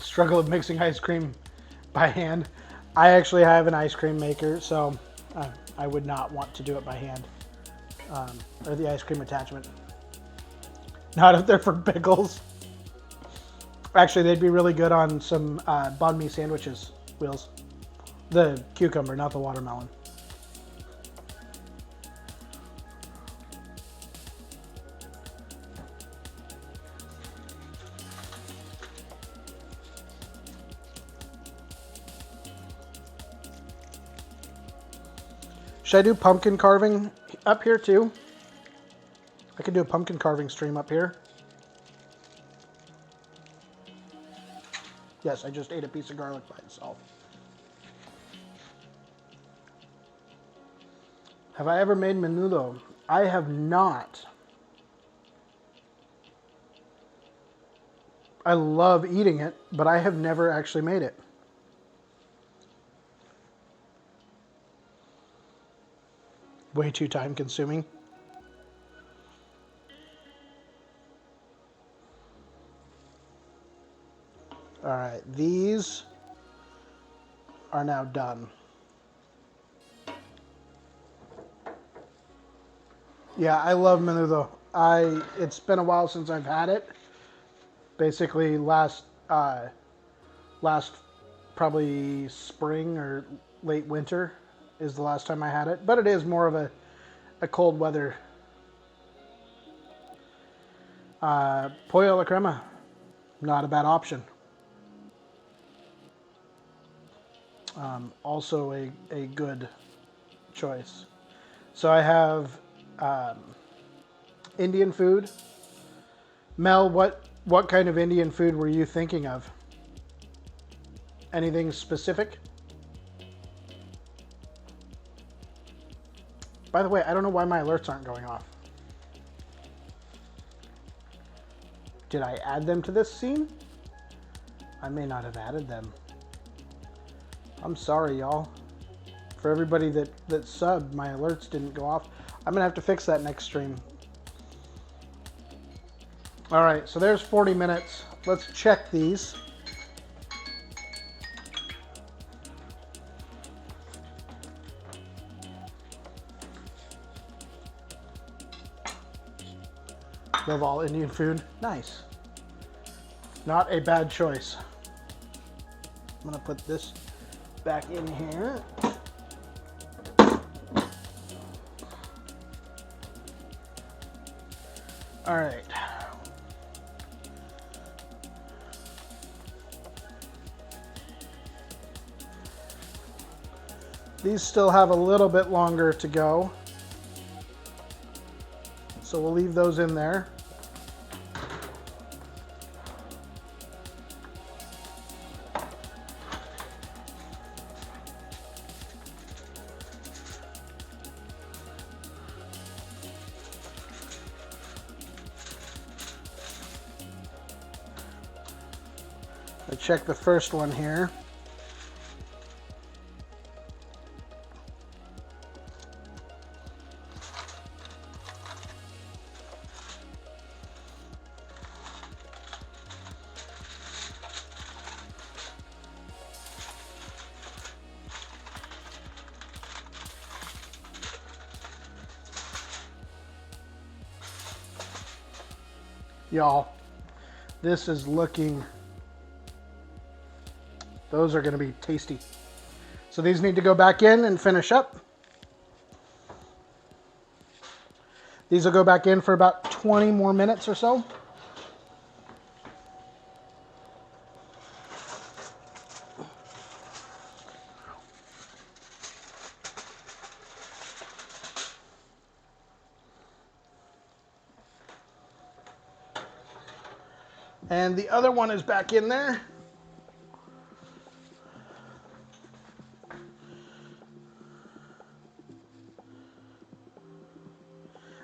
Struggle of mixing ice cream by hand. I actually have an ice cream maker, so I would not want to do it by hand. Or the ice cream attachment. Not if they're for pickles. Actually, they'd be really good on some banh mi sandwiches, Wheels. The cucumber, not the watermelon. Should I do pumpkin carving up here too? I could do a pumpkin carving stream up here. Yes, I just ate a piece of garlic by itself. Have I ever made menudo? I have not. I love eating it, but I have never actually made it. Way too time consuming. All right, these are now done. Yeah, I love menudo. It's been a while since I've had it. Basically, last probably spring or late winter is the last time I had it. But it is more of a cold weather. Pollo a la crema, not a bad option. Also a good choice. So I have Indian food. Mel, what kind of Indian food were you thinking of? Anything specific? By the way, I don't know why my alerts aren't going off. Did I add them to this scene? I may not have added them. I'm sorry, y'all. For everybody that subbed, my alerts didn't go off. I'm going to have to fix that next stream. All right, so there's 40 minutes. Let's check these. Love all Indian food. Nice. Not a bad choice. I'm going to put this back in here. All right. These still have a little bit longer to go. So we'll leave those in there. Let's check the first one here. Y'all, this is looking, those are going to be tasty. So these need to go back in and finish up. These will go back in for about 20 more minutes or so. And the other one is back in there.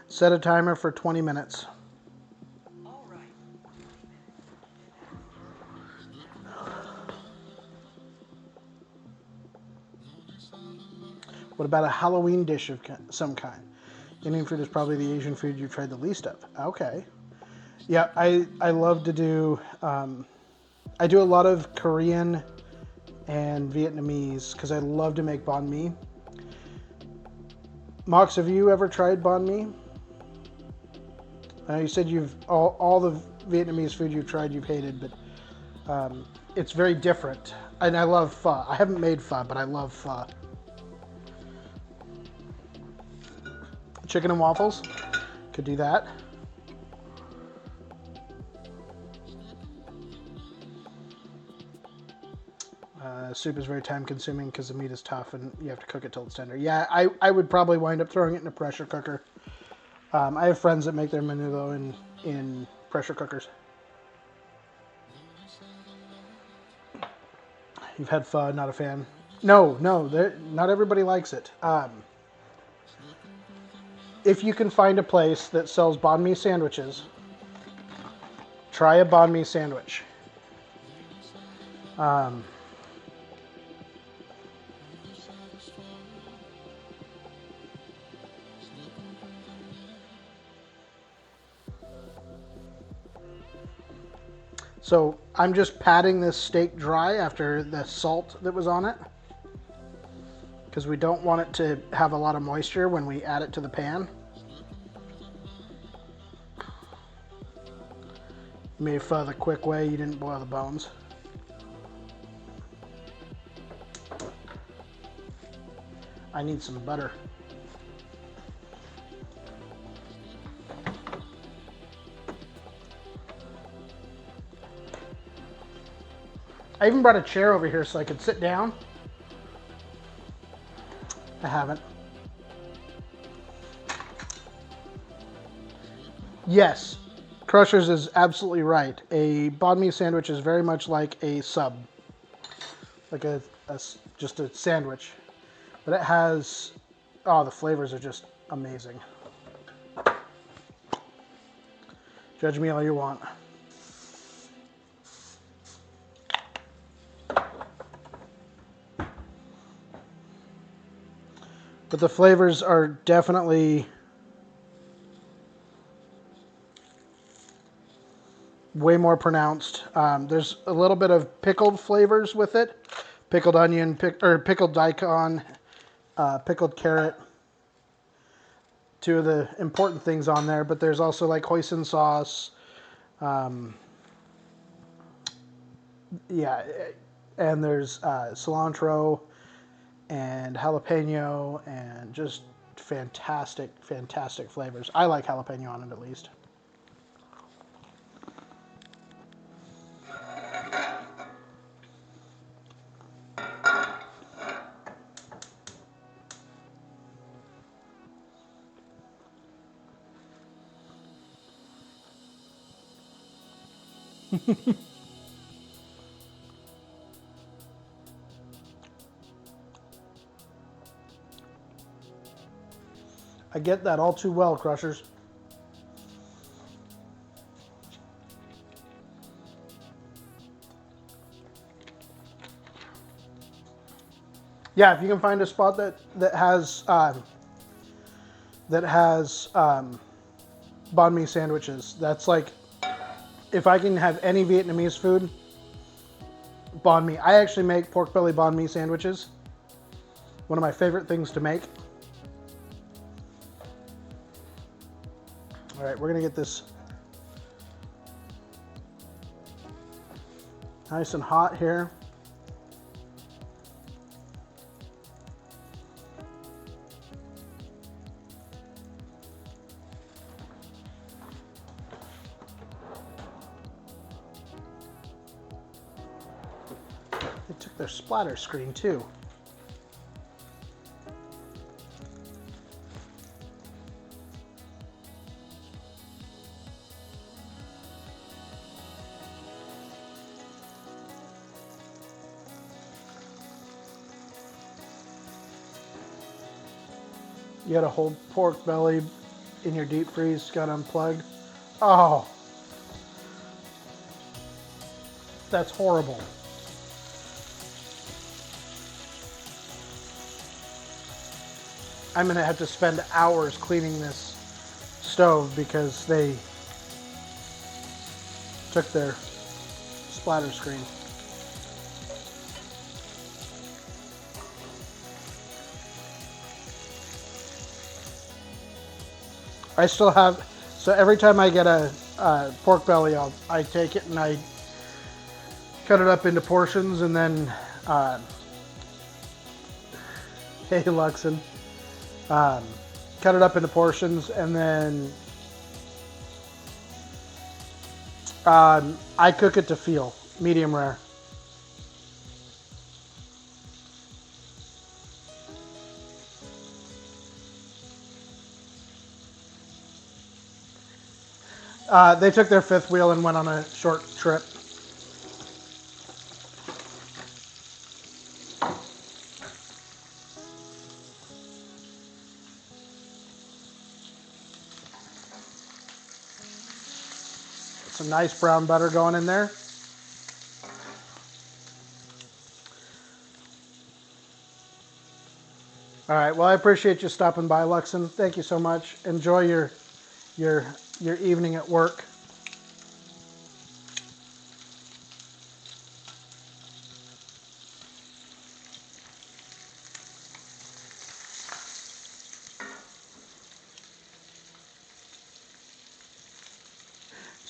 Set a timer for 20 minutes. All right. What about a Halloween dish of some kind? Indian food is probably the Asian food you've tried the least of. Okay. Yeah, I love to do, I do a lot of Korean and Vietnamese because I love to make banh mi. Mox, have you ever tried banh mi? You said you've, all the Vietnamese food you've tried you've hated, but it's very different. And I love pho. I haven't made pho, but I love pho. Chicken and waffles, could do that. Soup is very time consuming because the meat is tough and you have to cook it till it's tender. Yeah, I would probably wind up throwing it in a pressure cooker. I have friends that make their menudo in pressure cookers. You've had pho, not a fan. No, not everybody likes it. If you can find a place that sells banh mi sandwiches, try a banh mi sandwich. So I'm just patting this steak dry after the salt that was on it. because we don't want it to have a lot of moisture when we add it to the pan. Maybe for the quick way, you didn't boil the bones. I need some butter. I even brought a chair over here so I could sit down. I haven't. Yes, Crushers is absolutely right. A banh mi sandwich is very much like a sub, like just a sandwich, but it has, oh, the flavors are just amazing. Judge me all you want. But the flavors are definitely way more pronounced. There's a little bit of pickled flavors with it. Pickled onion, pickled daikon, pickled carrot. Two of the important things on there, but there's also like hoisin sauce. Yeah, and there's cilantro and jalapeno and just fantastic, fantastic flavors. I like jalapeno on it at least. I get that all too well, Crushers. Yeah, if you can find a spot that has banh mi sandwiches, that's like, if I can have any Vietnamese food, banh mi. I actually make pork belly banh mi sandwiches. One of my favorite things to make. All right, we're gonna get this nice and hot here. They took their splatter screen too. You got a whole pork belly in your deep freeze, got unplugged. Oh, that's horrible. I'm gonna have to spend hours cleaning this stove because they took their splatter screen. I still have, so every time I get a pork belly, I take it and I cut it up into portions, and then, hey Luxon, cut it up into portions, and then I cook it to feel, medium rare. They took their fifth wheel and went on a short trip. Some nice brown butter going in there. All right. Well, I appreciate you stopping by, Luxon. Thank you so much. Enjoy your evening at work.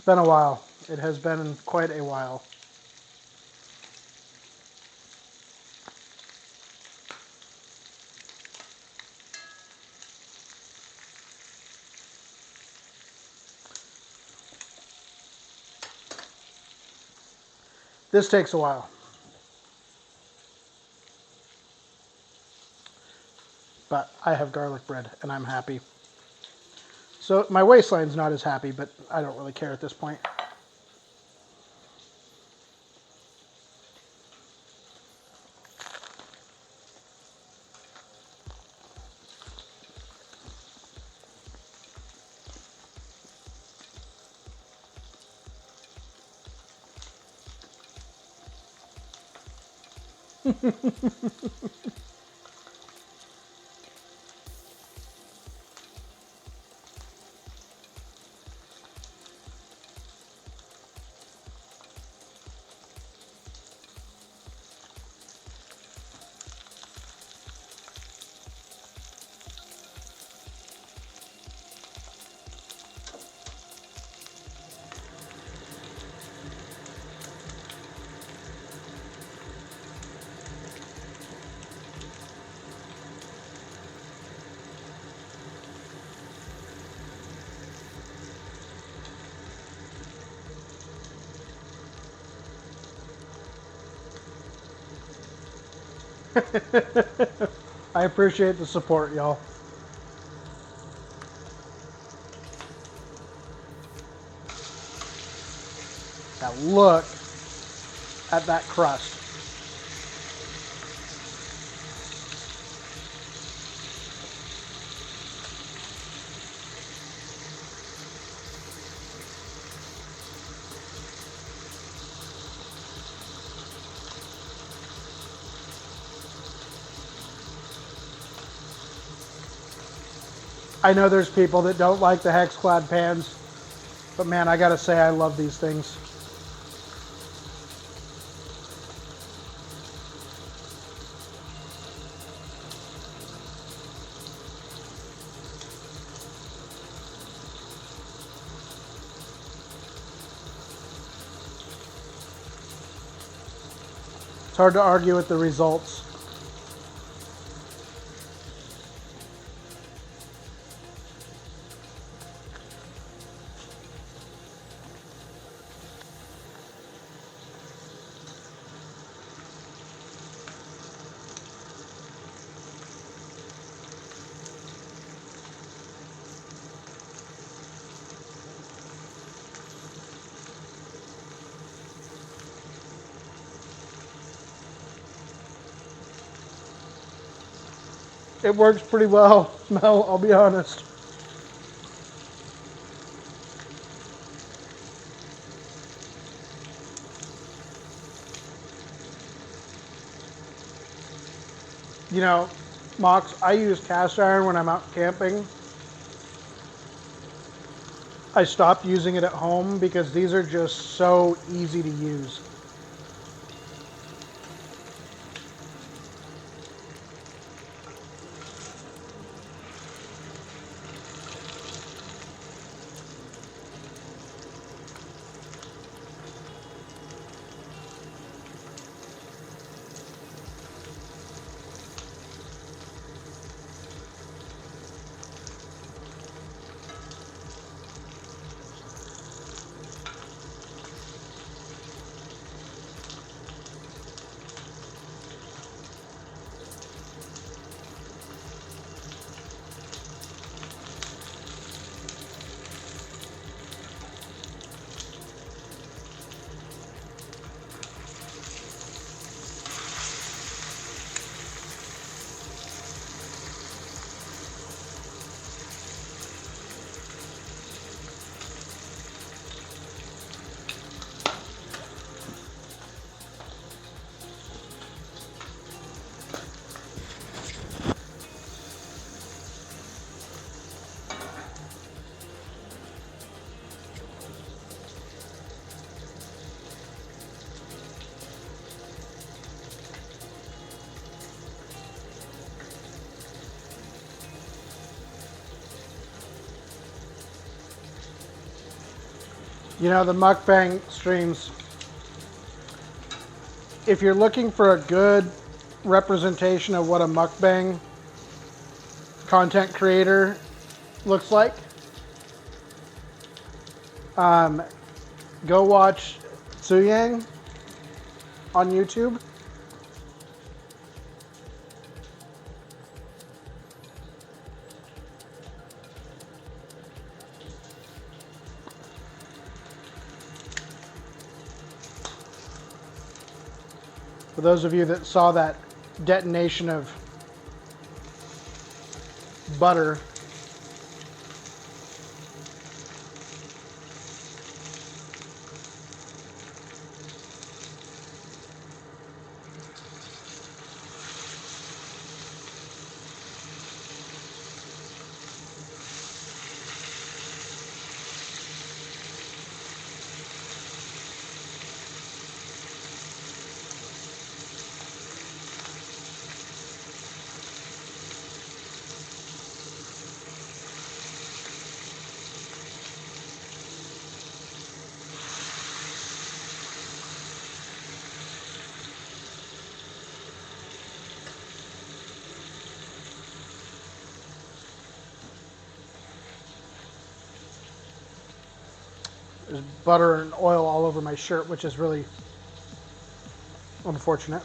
been a while. It has been quite a while. This takes a while. But I have garlic bread, and I'm happy. So my waistline's not as happy, but I don't really care at this point. I appreciate the support, y'all. Now look at that crust. I know there's people that don't like the hex-clad pans, but man, I gotta say I love these things. It's hard to argue with the results. It works pretty well, Mel, I'll be honest. You know, Mox, I use cast iron when I'm out camping. I stopped using it at home because these are just so easy to use. You know, the mukbang streams, if you're looking for a good representation of what a mukbang content creator looks like, go watch Tsuyang on YouTube. For those of you that saw that detonation of butter, there's butter and oil all over my shirt, which is really unfortunate.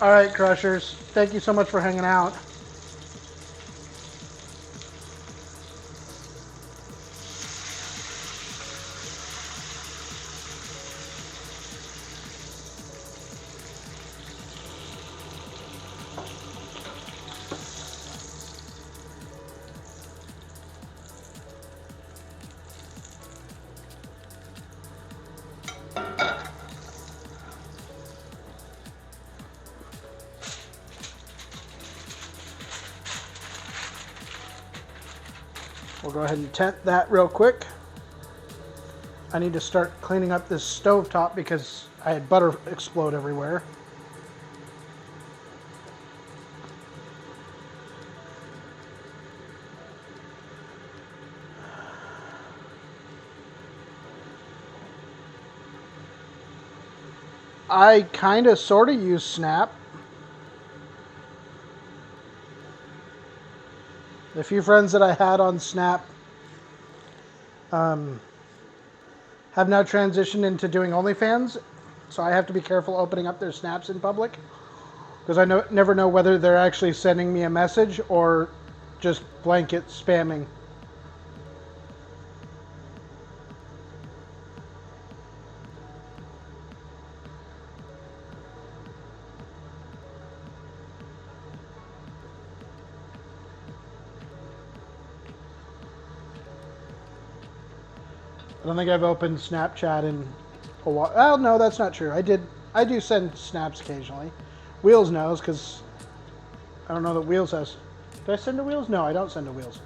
All right, Crushers. Thank you so much for hanging out. We'll go ahead and tent that real quick. I need to start cleaning up this stovetop because I had butter explode everywhere. I kind of sort of use Snap. The few friends that I had on Snap have now transitioned into doing OnlyFans, so I have to be careful opening up their snaps in public because I never know whether they're actually sending me a message or just blanket spamming. I don't think I've opened Snapchat in a while. Well, no, that's not true. I do send snaps occasionally. Wheels knows because I don't know that Wheels has. Do I send to Wheels? No, I don't send to Wheels.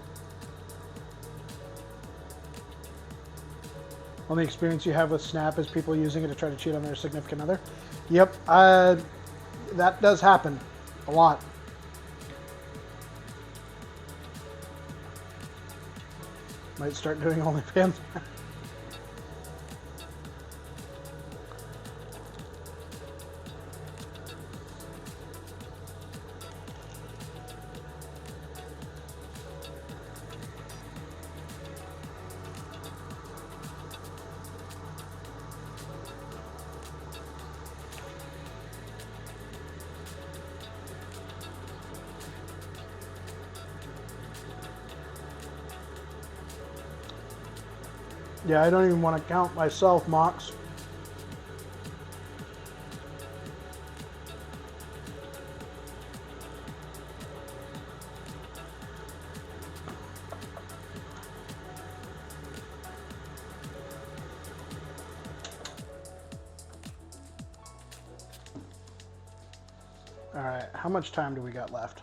Only experience you have with Snap is people using it to try to cheat on their significant other. Yep, that does happen a lot. Might start doing OnlyFans. Yeah, I don't even want to count myself, Mox. All right, how much time do we got left?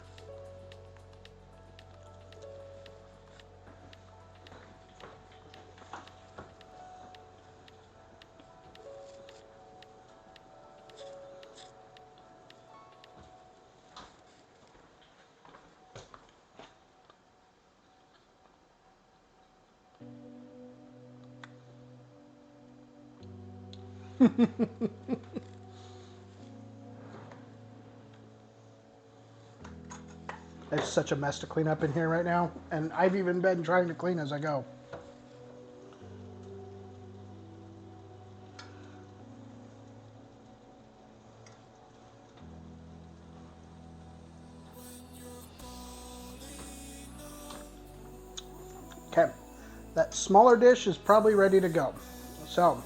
It's such a mess to clean up in here right now, and I've even been trying to clean as I go. Okay, that smaller dish is probably ready to go. So,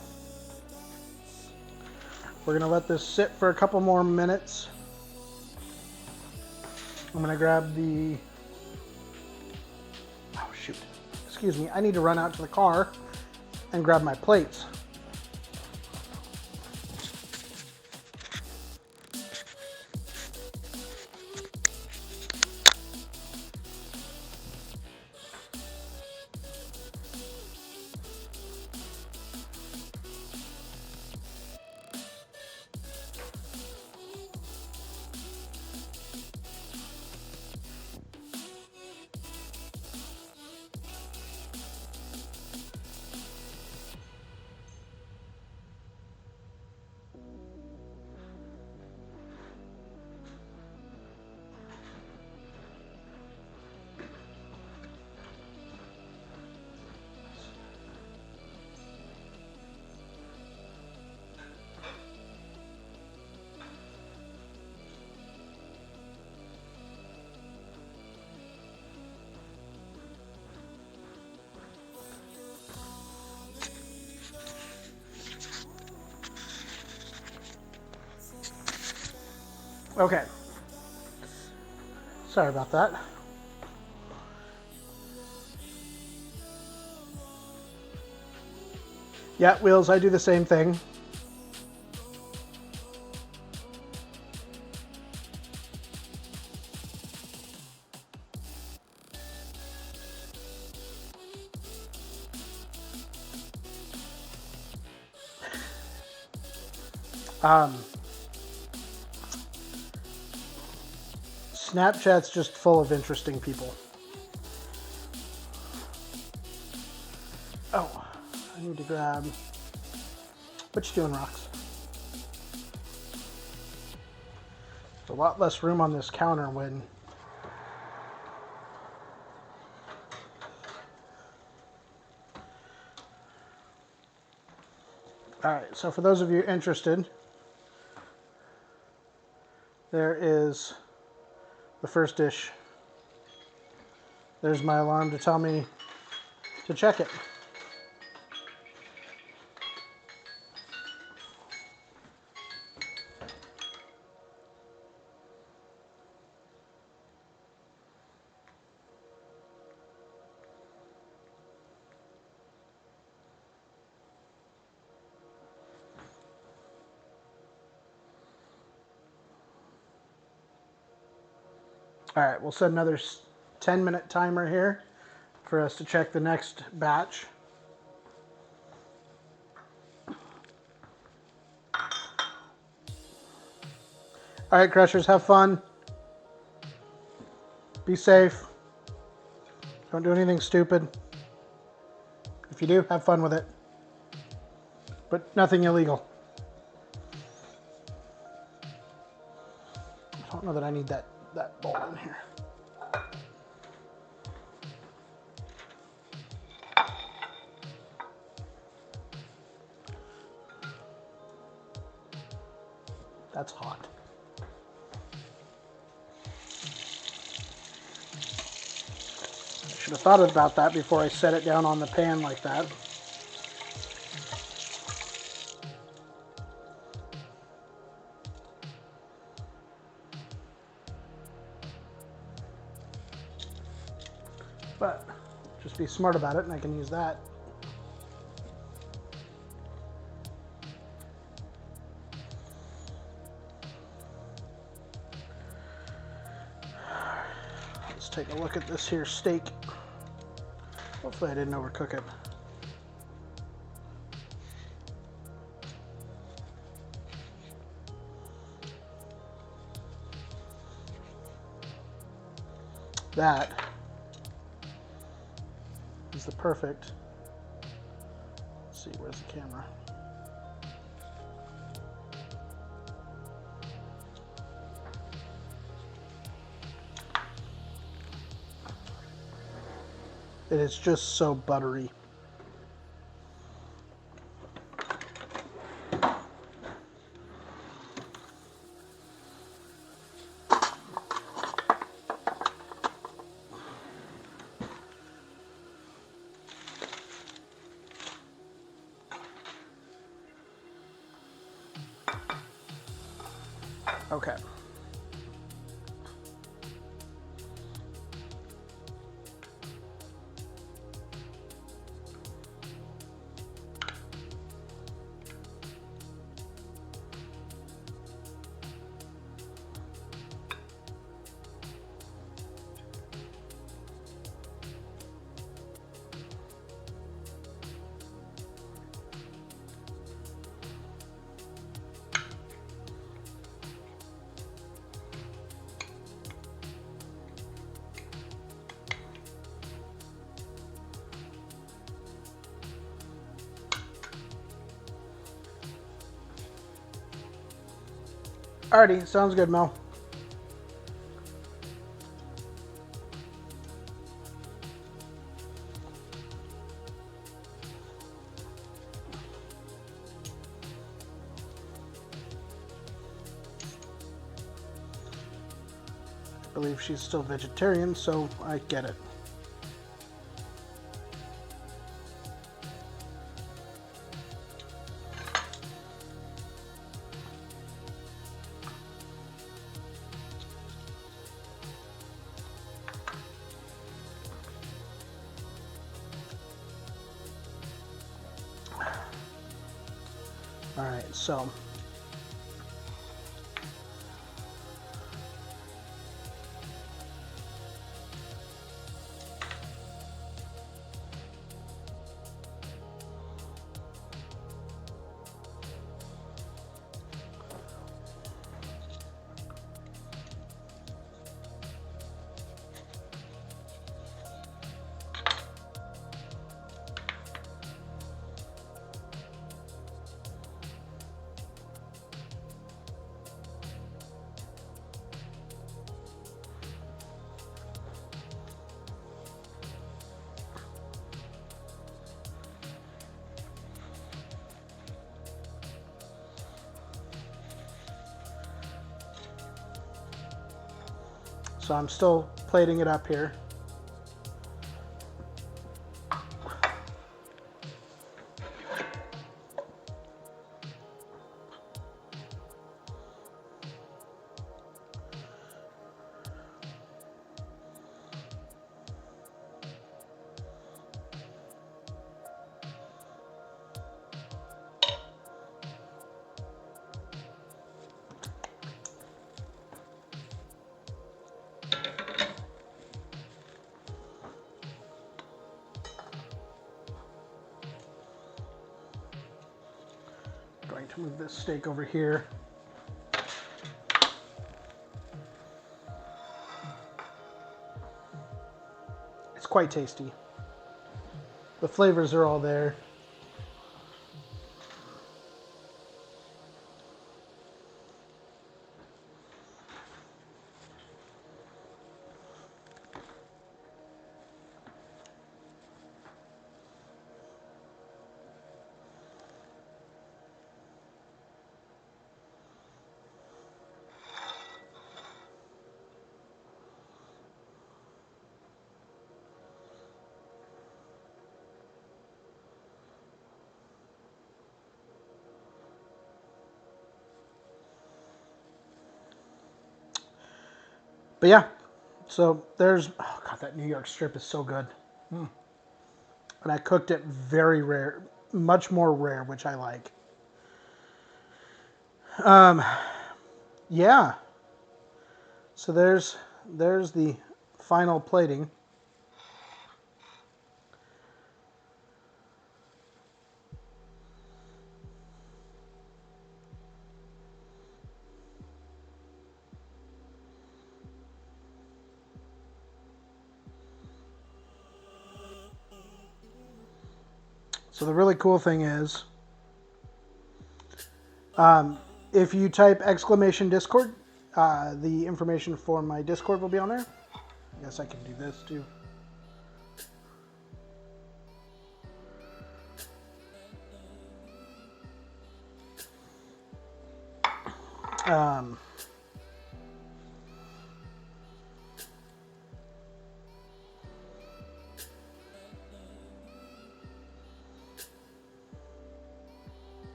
we're gonna let this sit for a couple more minutes. I'm gonna grab the, oh shoot, excuse me, I need to run out to the car and grab my plates. Okay. Sorry about that. Yeah, Wheels, I do the same thing. Snapchat's just full of interesting people. Oh, I need to grab... What you doing, Rox? There's a lot less room on this counter when... Alright, so for those of you interested, there is the first dish. There's my alarm to tell me to check it. Alright, we'll set another 10-minute timer here for us to check the next batch. Alright, Crushers, have fun. Be safe. Don't do anything stupid. If you do, have fun with it. But nothing illegal. I don't know that I need that bowl in here. That's hot. I should have thought about that before I set it down on the pan like that. But just be smart about it, and I can use that. Let's take a look at this here steak. Hopefully I didn't overcook it. That is the perfect. Let's see, where's the camera? It is just so buttery. Okay. Alrighty, sounds good, Mel. I believe she's still vegetarian, so I get it. Alright, so I'm still plating it up here. Going to move this steak over here. It's quite tasty. The flavors are all there. But yeah, so there's, oh God, that New York strip is so good. And I cooked it very rare, much more rare, which I like. Yeah. So there's the final plating. So the really cool thing is, if you type exclamation Discord, the information for my Discord will be on there. I guess I can do this too. Um,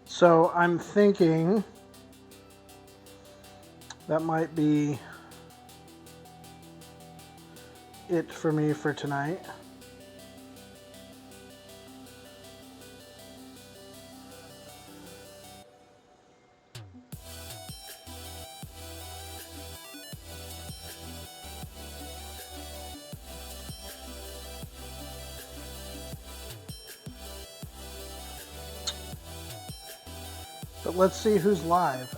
So I'm thinking that might be it for me for tonight. But let's see who's live.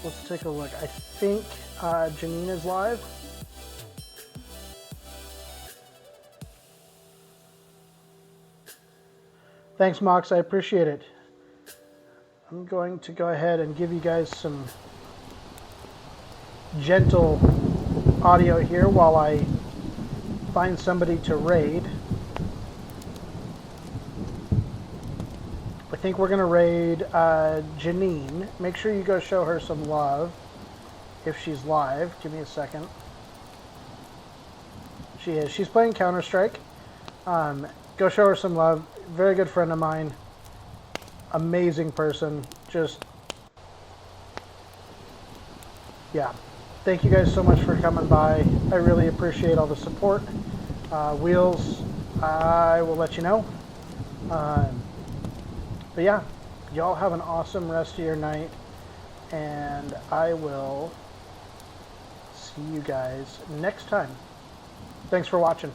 Let's take a look. I think Janine is live. Thanks, Mox. I appreciate it. I'm going to go ahead and give you guys some gentle audio here while I find somebody to raid. I think we're going to raid Janine. Make sure you go show her some love if she's live. Give me a second. She is. She's playing Counter-Strike. Go show her some love. Very good friend of mine. Amazing person. Just, yeah. Thank you guys so much for coming by. I really appreciate all the support. Wheels, I will let you know. But yeah, y'all have an awesome rest of your night, and I will see you guys next time. Thanks for watching.